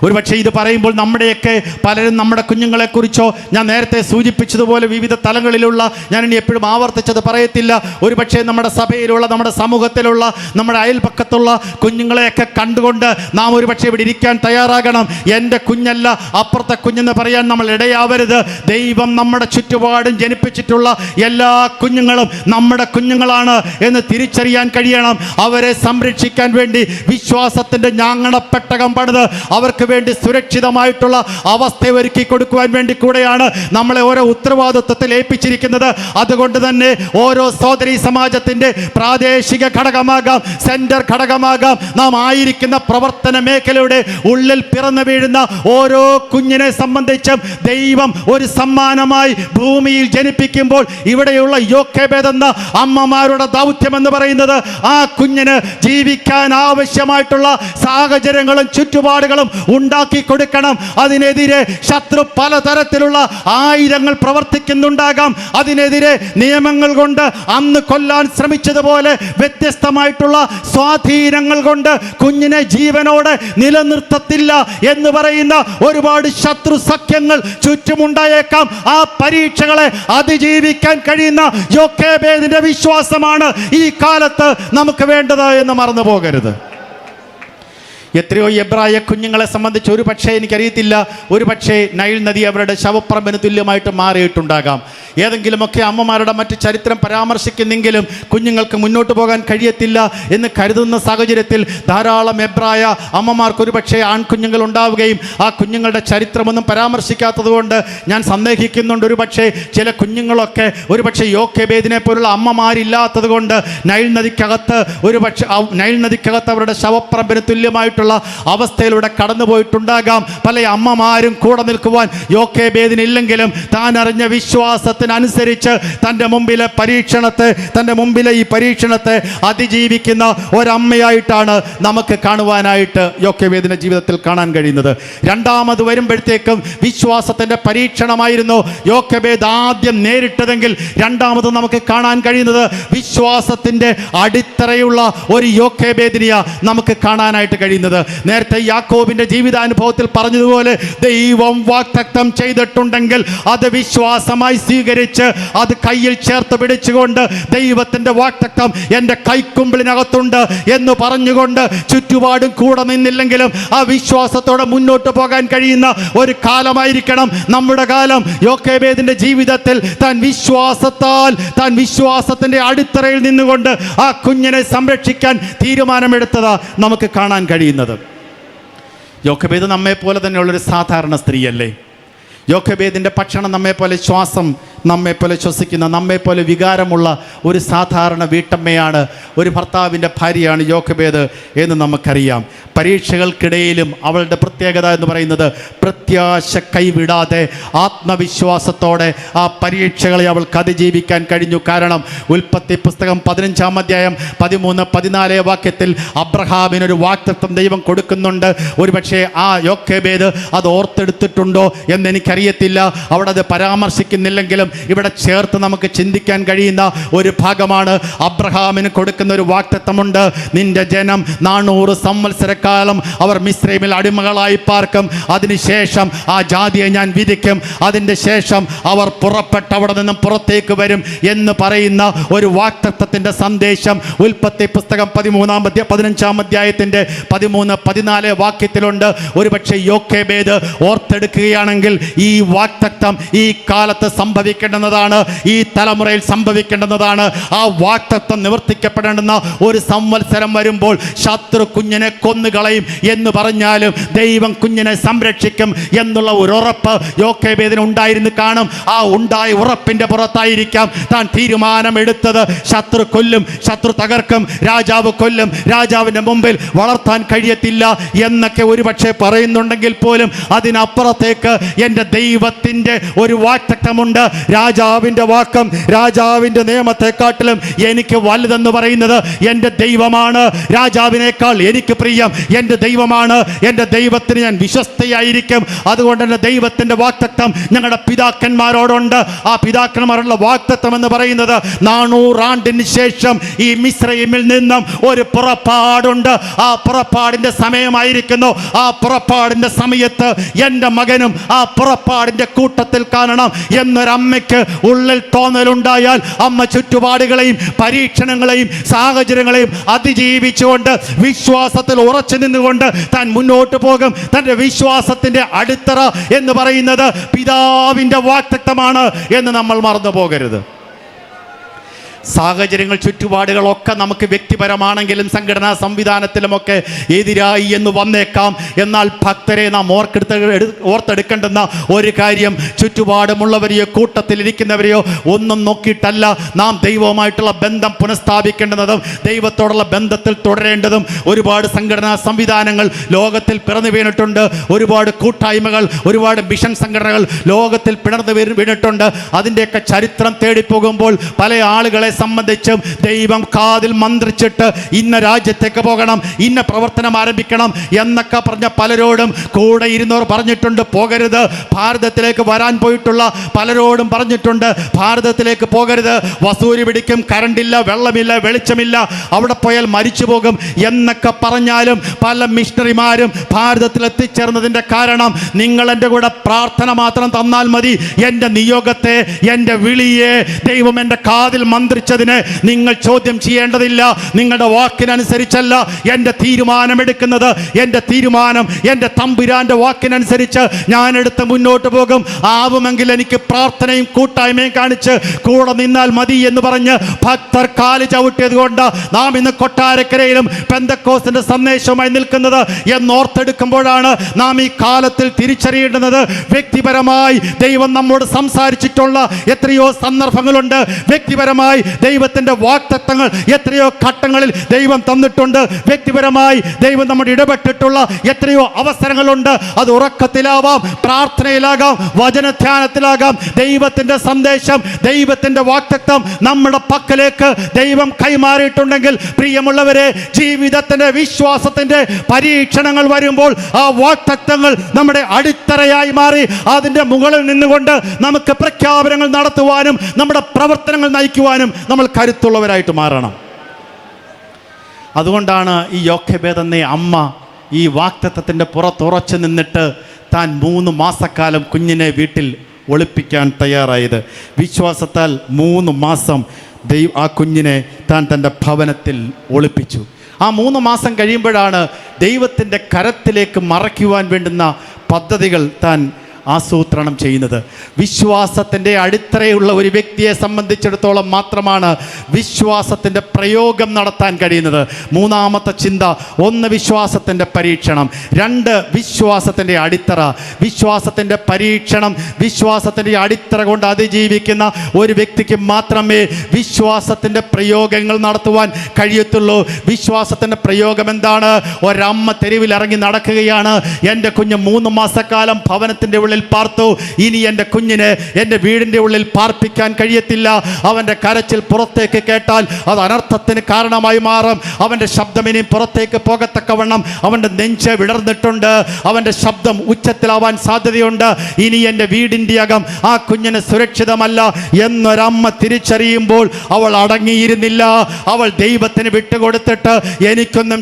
ഒരുപക്ഷെ ഇത് പറയുമ്പോൾ നമ്മുടെയൊക്കെ പലരും നമ്മുടെ കുഞ്ഞുങ്ങളെക്കുറിച്ചോ, ഞാൻ നേരത്തെ സൂചിപ്പിച്ചതുപോലെ വിവിധ തലങ്ങളിലുള്ള, ഞാൻ ഇനി എപ്പോഴും ആവർത്തിച്ചത് പറയത്തില്ല, ഒരുപക്ഷെ നമ്മുടെ സഭയിലുള്ള, നമ്മുടെ സമൂഹത്തിലുള്ള, നമ്മുടെ അയൽപക്കത്തുള്ള കുഞ്ഞുങ്ങളെയൊക്കെ കണ്ടുകൊണ്ട് നാം ഒരുപക്ഷെ ഇവിടെ ഇരിക്കാൻ തയ്യാറാകണം. എൻ്റെ കുഞ്ഞല്ല അപ്പുറത്തെ കുഞ്ഞെന്ന് പറയാൻ നമ്മൾ ഇടയാവരുത്. ദൈവം നമ്മുടെ ചുറ്റുപാടും ജനിപ്പിച്ചിട്ടുള്ള എല്ലാ കുഞ്ഞുങ്ങളും നമ്മുടെ കുഞ്ഞുങ്ങളാണ് എന്ന് തിരിച്ചറിയാൻ കഴിയണം. അവരെ സംരക്ഷിക്കാൻ വേണ്ടി വിശ്വാസത്തിൻ്റെ ഞാങ്ങണപ്പെട്ടകം പണിത് അവർക്ക് വേണ്ടി സുരക്ഷിതമായിട്ടുള്ള അവസ്ഥ ഒരുക്കി കൊടുക്കുവാൻ വേണ്ടി കൂടെയാണ് നമ്മളെ ഓരോ ഉത്തരവാദിത്വത്തിൽ ഏൽപ്പിച്ചിരിക്കുന്നത്. അതുകൊണ്ട് തന്നെ ഓരോ സഹോദരി സമാജത്തിൻ്റെ പ്രാദേശിക ഘടകമാകാം, സെൻറ്റർ ഘടകമാകാം, നാം ആയിരിക്കുന്ന പ്രവർത്തന മേഖലയുടെ ഉള്ളിൽ പിറന്നു വീഴുന്ന ഓരോ കുഞ്ഞിനെ സംബന്ധിച്ചും ദൈവം ഒരു സമ്മാനമായി ഭൂമിയിൽ ജനിപ്പിക്കുമ്പോൾ ഇവിടെയുള്ള യോക്കേബേദ് എന്ന അമ്മമാരുടെ ദൗത്യം എന്ന് പറയുന്നത് ആ കുഞ്ഞിന് ജീവിക്കാൻ ആവശ്യമായിട്ടുള്ള സാഹചര്യങ്ങളും ചുറ്റുപാടുകളും ഉണ്ടാക്കി കൊടുക്കണം. അതിനെതിരെ ശത്രു പലതരത്തിലുള്ള ആയുധങ്ങൾ പ്രവർത്തിക്കുന്നുണ്ടാകാം. അതിനെതിരെ നിയമങ്ങൾ കൊണ്ട് അന്ന് കൊല്ലാൻ ശ്രമിച്ചതുപോലെ വ്യത്യസ്തമായിട്ടുള്ള സ്വാധീനങ്ങൾ കൊണ്ട് കുഞ്ഞിനെ ജീവനോടെ നിലനിർത്തത്തില്ല എന്ന് പറയുന്ന ഒരുപാട് ശത്രു സഖ്യങ്ങൾ ചുറ്റുമുണ്ടായേക്കാം. ആ പരീക്ഷകളെ അതിജീവിക്കാൻ കഴിയുന്ന യോക്കേബേദിന്റെ വിശ്വാസമാണ് ഈ കാലത്ത് നമുക്ക് വേണ്ടത് എന്ന് മറന്നു പോകരുത്. എത്രയോ എബ്രായ കുഞ്ഞുങ്ങളെ സംബന്ധിച്ച് ഒരു പക്ഷേ എനിക്കറിയത്തില്ല, ഒരു പക്ഷേ നൈൽ നദി അവരുടെ ശവപ്പറമ്പിന് തുല്യമായിട്ട് മാറിയിട്ടുണ്ടാകാം. ഏതെങ്കിലുമൊക്കെ അമ്മമാരുടെ മറ്റ് ചരിത്രം പരാമർശിക്കുന്നെങ്കിലും കുഞ്ഞുങ്ങൾക്ക് മുന്നോട്ട് പോകാൻ കഴിയത്തില്ല എന്ന് കരുതുന്ന സാഹചര്യത്തിൽ ധാരാളം എബ്രായ അമ്മമാർക്ക് ഒരു പക്ഷേ ആൺകുഞ്ഞുങ്ങൾ ഉണ്ടാവുകയും ആ കുഞ്ഞുങ്ങളുടെ ചരിത്രമൊന്നും പരാമർശിക്കാത്തത് കൊണ്ട് ഞാൻ സന്ദേഹിക്കുന്നുണ്ട്, ഒരു പക്ഷേ ചില കുഞ്ഞുങ്ങളൊക്കെ ഒരു പക്ഷേ യോക്കേബേദിനെ പോലുള്ള അമ്മമാരില്ലാത്തത് കൊണ്ട് നൈൽ നദിക്കകത്ത് നൈൽ നദിക്കകത്ത് അവരുടെ ശവപ്പറമ്പിന് തുല്യമായിട്ട് അവസ്ഥയിലൂടെ കടന്നുപോയിട്ടുണ്ടാകാം. പല അമ്മമാരും കൂടെ നിൽക്കുവാൻ യോക്കേബേദിനില്ലെങ്കിലും താൻ അറിഞ്ഞ വിശ്വാസത്തിനനുസരിച്ച് തൻ്റെ മുമ്പിലെ ഈ പരീക്ഷണത്തെ അതിജീവിക്കുന്ന ഒരമ്മയായിട്ടാണ് നമുക്ക് കാണുവാനായിട്ട് യോക്കേബേദിന്റെ ജീവിതത്തിൽ കാണാൻ കഴിയുന്നത്. രണ്ടാമത് വരുമ്പോഴത്തേക്കും വിശ്വാസത്തിൻ്റെ പരീക്ഷണമായിരുന്നു യോക്കേബേദ് ആദ്യം നേരിട്ടതെങ്കിൽ രണ്ടാമത് നമുക്ക് കാണാൻ കഴിയുന്നത് വിശ്വാസത്തിൻ്റെ അടിത്തറയുള്ള ഒരു യോക്കേബേദിനെയാ നമുക്ക് കാണാനായിട്ട് കഴിയുന്നത്. നേരത്തെ യാക്കോബിന്റെ ജീവിതാനുഭവത്തിൽ പറഞ്ഞതുപോലെ ദൈവം വാഗ്ദത്തം ചെയ്തിട്ടുണ്ടെങ്കിൽ അത് വിശ്വാസമായി സ്വീകരിച്ച് അത് കയ്യിൽ ചേർത്ത് പിടിച്ചുകൊണ്ട് ദൈവത്തിന്റെ വാഗ്ദത്തം എൻ്റെ കൈക്കുമ്പിളിനകത്തുണ്ട് എന്ന് പറഞ്ഞുകൊണ്ട് ചുറ്റുപാടും കൂടെ നിന്നില്ലെങ്കിലും ആ വിശ്വാസത്തോടെ മുന്നോട്ട് പോകാൻ കഴിയുന്ന ഒരു കാലമായിരിക്കണം നമ്മുടെ കാലം. യോക്കേബേദിന്റെ ജീവിതത്തിൽ താൻ വിശ്വാസത്തിന്റെ അടിത്തറയിൽ നിന്നുകൊണ്ട് ആ കുഞ്ഞിനെ സംരക്ഷിക്കാൻ തീരുമാനമെടുത്തത് നമുക്ക് കാണാൻ കഴിയുന്നത്. യോക്കേബേദ് നമ്മെപ്പോലെ തന്നെയുള്ളൊരു സാധാരണ സ്ത്രീയല്ലേ? യോക്കേബേദിൻ്റെ ഭക്ഷണം നമ്മെപ്പോലെ, ശ്വാസം നമ്മെപ്പോലെ ശ്വസിക്കുന്ന, നമ്മെപ്പോലെ വികാരമുള്ള ഒരു സാധാരണ വീട്ടമ്മയാണ്, ഒരു ഭർത്താവിൻ്റെ ഭാര്യയാണ് യോക്കേബേദ് എന്ന് നമുക്കറിയാം. പരീക്ഷകൾക്കിടയിലും അവളുടെ പ്രത്യേകത എന്ന് പറയുന്നത് പ്രത്യാശ കൈവിടാതെ ആത്മവിശ്വാസത്തോടെ ആ പരീക്ഷകളെ അവൾക്ക് അതിജീവിക്കാൻ കഴിഞ്ഞു. കാരണം ഉൽപ്പത്തി പുസ്തകം 15-ാം അധ്യായം 13-14 വാക്യത്തിൽ അബ്രഹാമിനൊരു വാഗ്ദത്തം ദൈവം കൊടുക്കുന്നുണ്ട്. ഒരുപക്ഷെ ആ യോക്കേബേദ് അത് ഓർത്തെടുത്തിട്ടുണ്ടോ എന്നെനിക്കറിയത്തില്ല. അവിടെ അത് പരാമർശിക്കുന്നില്ലെങ്കിലും ഇവിടെ ചേർത്ത് നമുക്ക് ചിന്തിക്കാൻ കഴിയുന്ന ഒരു ഭാഗമാണ്. അബ്രഹാമിന് കൊടുക്കുന്ന ഒരു വാഗ്ദത്തമുണ്ട്, നിന്റെ ജനം 400 സംവത്സരക്കാലം അവർ മിസ്രൈമിൽ അടിമകളായി പാർക്കും, അതിനുശേഷം ആ ജാതിയെ ഞാൻ വിധിക്കും, അതിൻ്റെ ശേഷം അവർ പുറപ്പെട്ട് അവിടെ നിന്നും പുറത്തേക്ക് വരും എന്ന് പറയുന്ന ഒരു വാഗ്ദത്തത്തിൻ്റെ സന്ദേശം ഉൽപ്പത്തി പുസ്തകം 15-ാം അധ്യായത്തിൻ്റെ 13-14 വാക്യത്തിലുണ്ട്. ഒരുപക്ഷെ യോക്കേബേദ് ഓർത്തെടുക്കുകയാണെങ്കിൽ ഈ വാക്തത്വം ഈ കാലത്ത് സംഭവിക്കേണ്ടുന്നതാണ്, ഈ തലമുറയിൽ സംഭവിക്കേണ്ടുന്നതാണ്. ആ വാക്തത്വം നിവർത്തിക്കപ്പെടേണ്ടുന്ന ഒരു സംവത്സരം വരുമ്പോൾ ശത്രു കുഞ്ഞിനെ കൊന്നുകളയും എന്ന് പറഞ്ഞാലും ദൈവം കുഞ്ഞിനെ സംരക്ഷിക്കും എന്നുള്ള ഒരു ഉറപ്പ് യോക്കേബേദിന് ഉണ്ടായിരുന്നു കാണും. ആ ഉണ്ടായ ഉറപ്പിന്റെ പുറത്തായിരിക്കാം താൻ തീരുമാനമെടുത്തത്. ശത്രു കൊല്ലും, ശത്രു തകർക്കും, രാജാവ് കൊല്ലും, രാജാവിൻ്റെ മുമ്പിൽ വളർത്താൻ കഴിയത്തില്ല എന്നൊക്കെ ഒരുപക്ഷെ പറയുന്നുണ്ടെങ്കിൽ പോലും അതിനപ്പുറത്തേക്ക് എൻ്റെ ദൈവത്തിൻ്റെ ഒരു വാക്തത്വമുണ്ട്. രാജാവിൻ്റെ വാക്കും രാജാവിൻ്റെ നിയമത്തെക്കാട്ടിലും എനിക്ക് വലുതെന്ന് പറയുന്നത് എൻ്റെ ദൈവമാണ്. രാജാവിനേക്കാൾ എനിക്ക് പ്രിയം എൻ്റെ ദൈവമാണ്. എൻ്റെ ദൈവത്തിന് ഞാൻ വിശ്വസ്തയായിരിക്കും. അതുകൊണ്ട് എൻ്റെ ദൈവത്തിൻ്റെ വാക്തത്വം ഞങ്ങളുടെ പിതാക്കന്മാരോടുണ്ട്. ആ പിതാക്കന്മാരുള്ള വാക്തത്വം എന്ന് പറയുന്നത് 400 ആണ്ടിന് ശേഷം ഈ മിസ്രയീമിൽ നിന്നും ഒരു പുറപ്പാടുണ്ട്. ആ പുറപ്പാടിൻ്റെ സമയമായിരിക്കുന്നു. ആ പുറപ്പാടിൻ്റെ സമയത്ത് എൻ്റെ മകനും ആ പുറപ്പാടിൻ്റെ കൂട്ടത്തിൽ കാണണം എന്നൊരമ്മയ്ക്ക് ഉള്ളിൽ തോന്നലുണ്ടായാൽ അമ്മ ചുറ്റുപാടുകളെയും പരീക്ഷണങ്ങളെയും സാഹചര്യങ്ങളെയും അതിജീവിച്ചുകൊണ്ട് വിശ്വാസത്തിൽ ഉറച്ചു നിന്നുകൊണ്ട് താൻ മുന്നോട്ട് പോകും. തൻ്റെ വിശ്വാസത്തിൻ്റെ അടിത്തറ എന്ന് പറയുന്നത് പിതാവിൻ്റെ വാക്തത്വമാണ് എന്ന് നമ്മൾ മറന്നു പോകരുത്. സാഹചര്യങ്ങൾ ചുറ്റുപാടുകളൊക്കെ നമുക്ക് വ്യക്തിപരമാണെങ്കിലും സംഘടനാ സംവിധാനത്തിലുമൊക്കെ എതിരായി എന്ന് വന്നേക്കാം. എന്നാൽ ഭക്തരെ നാം ഓർത്തെടുക്കേണ്ടുന്ന ഒരു കാര്യം, ചുറ്റുപാടുമുള്ളവരെയോ കൂട്ടത്തിലിരിക്കുന്നവരെയോ ഒന്നും നോക്കിയിട്ടല്ല നാം ദൈവവുമായിട്ടുള്ള ബന്ധം പുനഃസ്ഥാപിക്കേണ്ടുന്നതും ദൈവത്തോടുള്ള ബന്ധത്തിൽ തുടരേണ്ടതും. ഒരുപാട് സംഘടനാ സംവിധാനങ്ങൾ ലോകത്തിൽ പിറന്നു വീണിട്ടുണ്ട്. ഒരുപാട് കൂട്ടായ്മകൾ, ഒരുപാട് മിഷൻ സംഘടനകൾ ലോകത്തിൽ പിളർന്നു വീണിട്ടുണ്ട്. അതിൻ്റെയൊക്കെ ചരിത്രം തേടിപ്പോകുമ്പോൾ പല ആളുകളെ സംബന്ധിച്ചും ദൈവം കാതിൽ മന്ത്രിച്ചിട്ട് ഇന്ന രാജ്യത്തേക്ക് പോകണം, ഇന്ന പ്രവർത്തനം ആരംഭിക്കണം എന്നൊക്കെ പറഞ്ഞ പലരോടും കൂടെ ഇരുന്നവർ പറഞ്ഞിട്ടുണ്ട് പോകരുത്. ഭാരതത്തിലേക്ക് വരാൻ പോയിട്ടുള്ള പലരോടും പറഞ്ഞിട്ടുണ്ട് ഭാരതത്തിലേക്ക് പോകരുത്, വസൂരി പിടിക്കും, കറണ്ടില്ല, വെള്ളമില്ല, വെളിച്ചമില്ല, അവിടെ പോയാൽ മരിച്ചു പോകും എന്നൊക്കെ പറഞ്ഞാലും പല മിഷണറിമാരും ഭാരതത്തിൽ എത്തിച്ചേർന്നതിൻ്റെ കാരണം നിങ്ങൾ എൻ്റെ കൂടെ പ്രാർത്ഥന മാത്രം തന്നാൽ മതി, എൻ്റെ നിയോഗത്തെ, എൻ്റെ വിളിയെ ദൈവം എൻ്റെ കാതിൽ മന്ത്രിച്ചതിനെ നിങ്ങൾ ചോദ്യം ചെയ്യേണ്ടതില്ല. നിങ്ങളുടെ വാക്കിനനുസരിച്ചല്ല എൻ്റെ തീരുമാനമെടുക്കുന്നത്. എൻ്റെ തീരുമാനം എൻ്റെ തമ്പുരാൻ്റെ വാക്കിനനുസരിച്ച് ഞാൻ എടുത്ത് മുന്നോട്ട് പോകും. ആവുമെങ്കിൽ എനിക്ക് പ്രാർത്ഥനയും കൂട്ടായ്മയും കാണിച്ച് കൂടെ നിന്നാൽ മതി എന്ന് പറഞ്ഞ് ഭക്തർ കാല് ചവിട്ടിയത് കൊണ്ട് നാം ഇന്ന് കൊട്ടാരക്കരയിലും പെന്തക്കോസ്തിന്റെ സന്ദേശവുമായി നിൽക്കുന്നത് എന്നോർത്തെടുക്കുമ്പോഴാണ് നാം ഈ കാലത്തിൽ തിരിച്ചറിയേണ്ടുന്നത്. വ്യക്തിപരമായി ദൈവം നമ്മോട് സംസാരിച്ചിട്ടുള്ള എത്രയോ സന്ദർഭങ്ങളുണ്ട്. വ്യക്തിപരമായി ദൈവത്തിൻ്റെ വാഗ്ദത്തങ്ങൾ എത്രയോ ഘട്ടങ്ങളിൽ ദൈവം തന്നിട്ടുണ്ട്. വ്യക്തിപരമായി ദൈവം നമ്മോട് ഇടപെട്ടിട്ടുള്ള എത്രയോ അവസരങ്ങളുണ്ട്. അത് ഉറക്കത്തിലാവാം, പ്രാർത്ഥനയിലാകാം, വചനധ്യാനത്തിലാകാം. ദൈവത്തിൻ്റെ സന്ദേശം, ദൈവത്തിൻ്റെ വാഗ്ദത്തം നമ്മുടെ പക്കലേക്ക് ദൈവം കൈമാറിയിട്ടുണ്ടെങ്കിൽ പ്രിയമുള്ളവരെ, ജീവിതത്തിൻ്റെ വിശ്വാസത്തിൻ്റെ പരീക്ഷണങ്ങൾ വരുമ്പോൾ ആ വാഗ്ദത്തങ്ങൾ നമ്മുടെ അടിത്തറയായി മാറി അതിൻ്റെ മുകളിൽ നിന്നുകൊണ്ട് നമുക്ക് പ്രഖ്യാപനങ്ങൾ നടത്തുവാനും നമ്മുടെ പ്രവർത്തനങ്ങൾ നയിക്കുവാനും നമ്മൾ കരുത്തുള്ളവരായിട്ട് മാറണം. അതുകൊണ്ടാണ് ഈ യോക്കേബേദ് എന്ന അമ്മ ഈ വാഗ്ദത്തത്തിൻ്റെ പുറത്തുറച്ചു നിന്നിട്ട് താൻ 3 മാസക്കാലം കുഞ്ഞിനെ വീട്ടിൽ ഒളിപ്പിക്കാൻ തയ്യാറായത്. വിശ്വാസത്താൽ 3 മാസം ആ കുഞ്ഞിനെ താൻ തൻ്റെ ഭവനത്തിൽ ഒളിപ്പിച്ചു. ആ 3 മാസം കഴിയുമ്പോഴാണ് ദൈവത്തിൻ്റെ കരത്തിലേക്ക് മറയ്ക്കുവാൻ വേണ്ടുന്ന പദ്ധതികൾ താൻ ആസൂത്രണം ചെയ്യുന്നത്. വിശ്വാസത്തിൻ്റെ അടിത്തറയുള്ള ഒരു വ്യക്തിയെ സംബന്ധിച്ചിടത്തോളം മാത്രമാണ് വിശ്വാസത്തിൻ്റെ പ്രയോഗം നടത്താൻ കഴിയുന്നത്. 3-ാമത്തെ ചിന്ത, 1 വിശ്വാസത്തിൻ്റെ പരീക്ഷണം, 2 വിശ്വാസത്തിൻ്റെ അടിത്തറ. വിശ്വാസത്തിൻ്റെ പരീക്ഷണം, വിശ്വാസത്തിൻ്റെ അടിത്തറ കൊണ്ട് അതിജീവിക്കുന്ന ഒരു വ്യക്തിക്ക് മാത്രമേ വിശ്വാസത്തിൻ്റെ പ്രയോഗങ്ങൾ നടത്തുവാൻ കഴിയത്തുള്ളൂ. വിശ്വാസത്തിൻ്റെ പ്രയോഗം എന്താണ്? ഒരമ്മ തെരുവിലിറങ്ങി നടക്കുകയാണ്. എൻ്റെ കുഞ്ഞ് 3 മാസക്കാലം ഭവനത്തിൻ്റെ ഉള്ളിൽ പാർത്തു. ഇനി എൻ്റെ കുഞ്ഞിനെ എൻ്റെ വീടിൻ്റെ ഉള്ളിൽ പാർപ്പിക്കാൻ കഴിയത്തില്ല. അവൻ്റെ കരച്ചിൽ പുറത്തേക്ക് കേട്ടാൽ അത് അനർത്ഥത്തിന് കാരണമായി മാറും. അവൻ്റെ ശബ്ദം ഇനി പുറത്തേക്ക് പോകത്തക്കവണ്ണം അവൻ്റെ നെഞ്ച് വിടർന്നിട്ടുണ്ട്. അവൻ്റെ ശബ്ദം ഉച്ചത്തിലാവാൻ സാധ്യതയുണ്ട്. ഇനി എൻ്റെ വീടിൻ്റെ അകം ആ കുഞ്ഞിന് സുരക്ഷിതമല്ല എന്നൊരമ്മ തിരിച്ചറിയുമ്പോൾ അവൾ അടങ്ങിയിരുന്നില്ല. അവൾ ദൈവത്തിന് വിട്ടുകൊടുത്തിട്ട് എനിക്കൊന്നും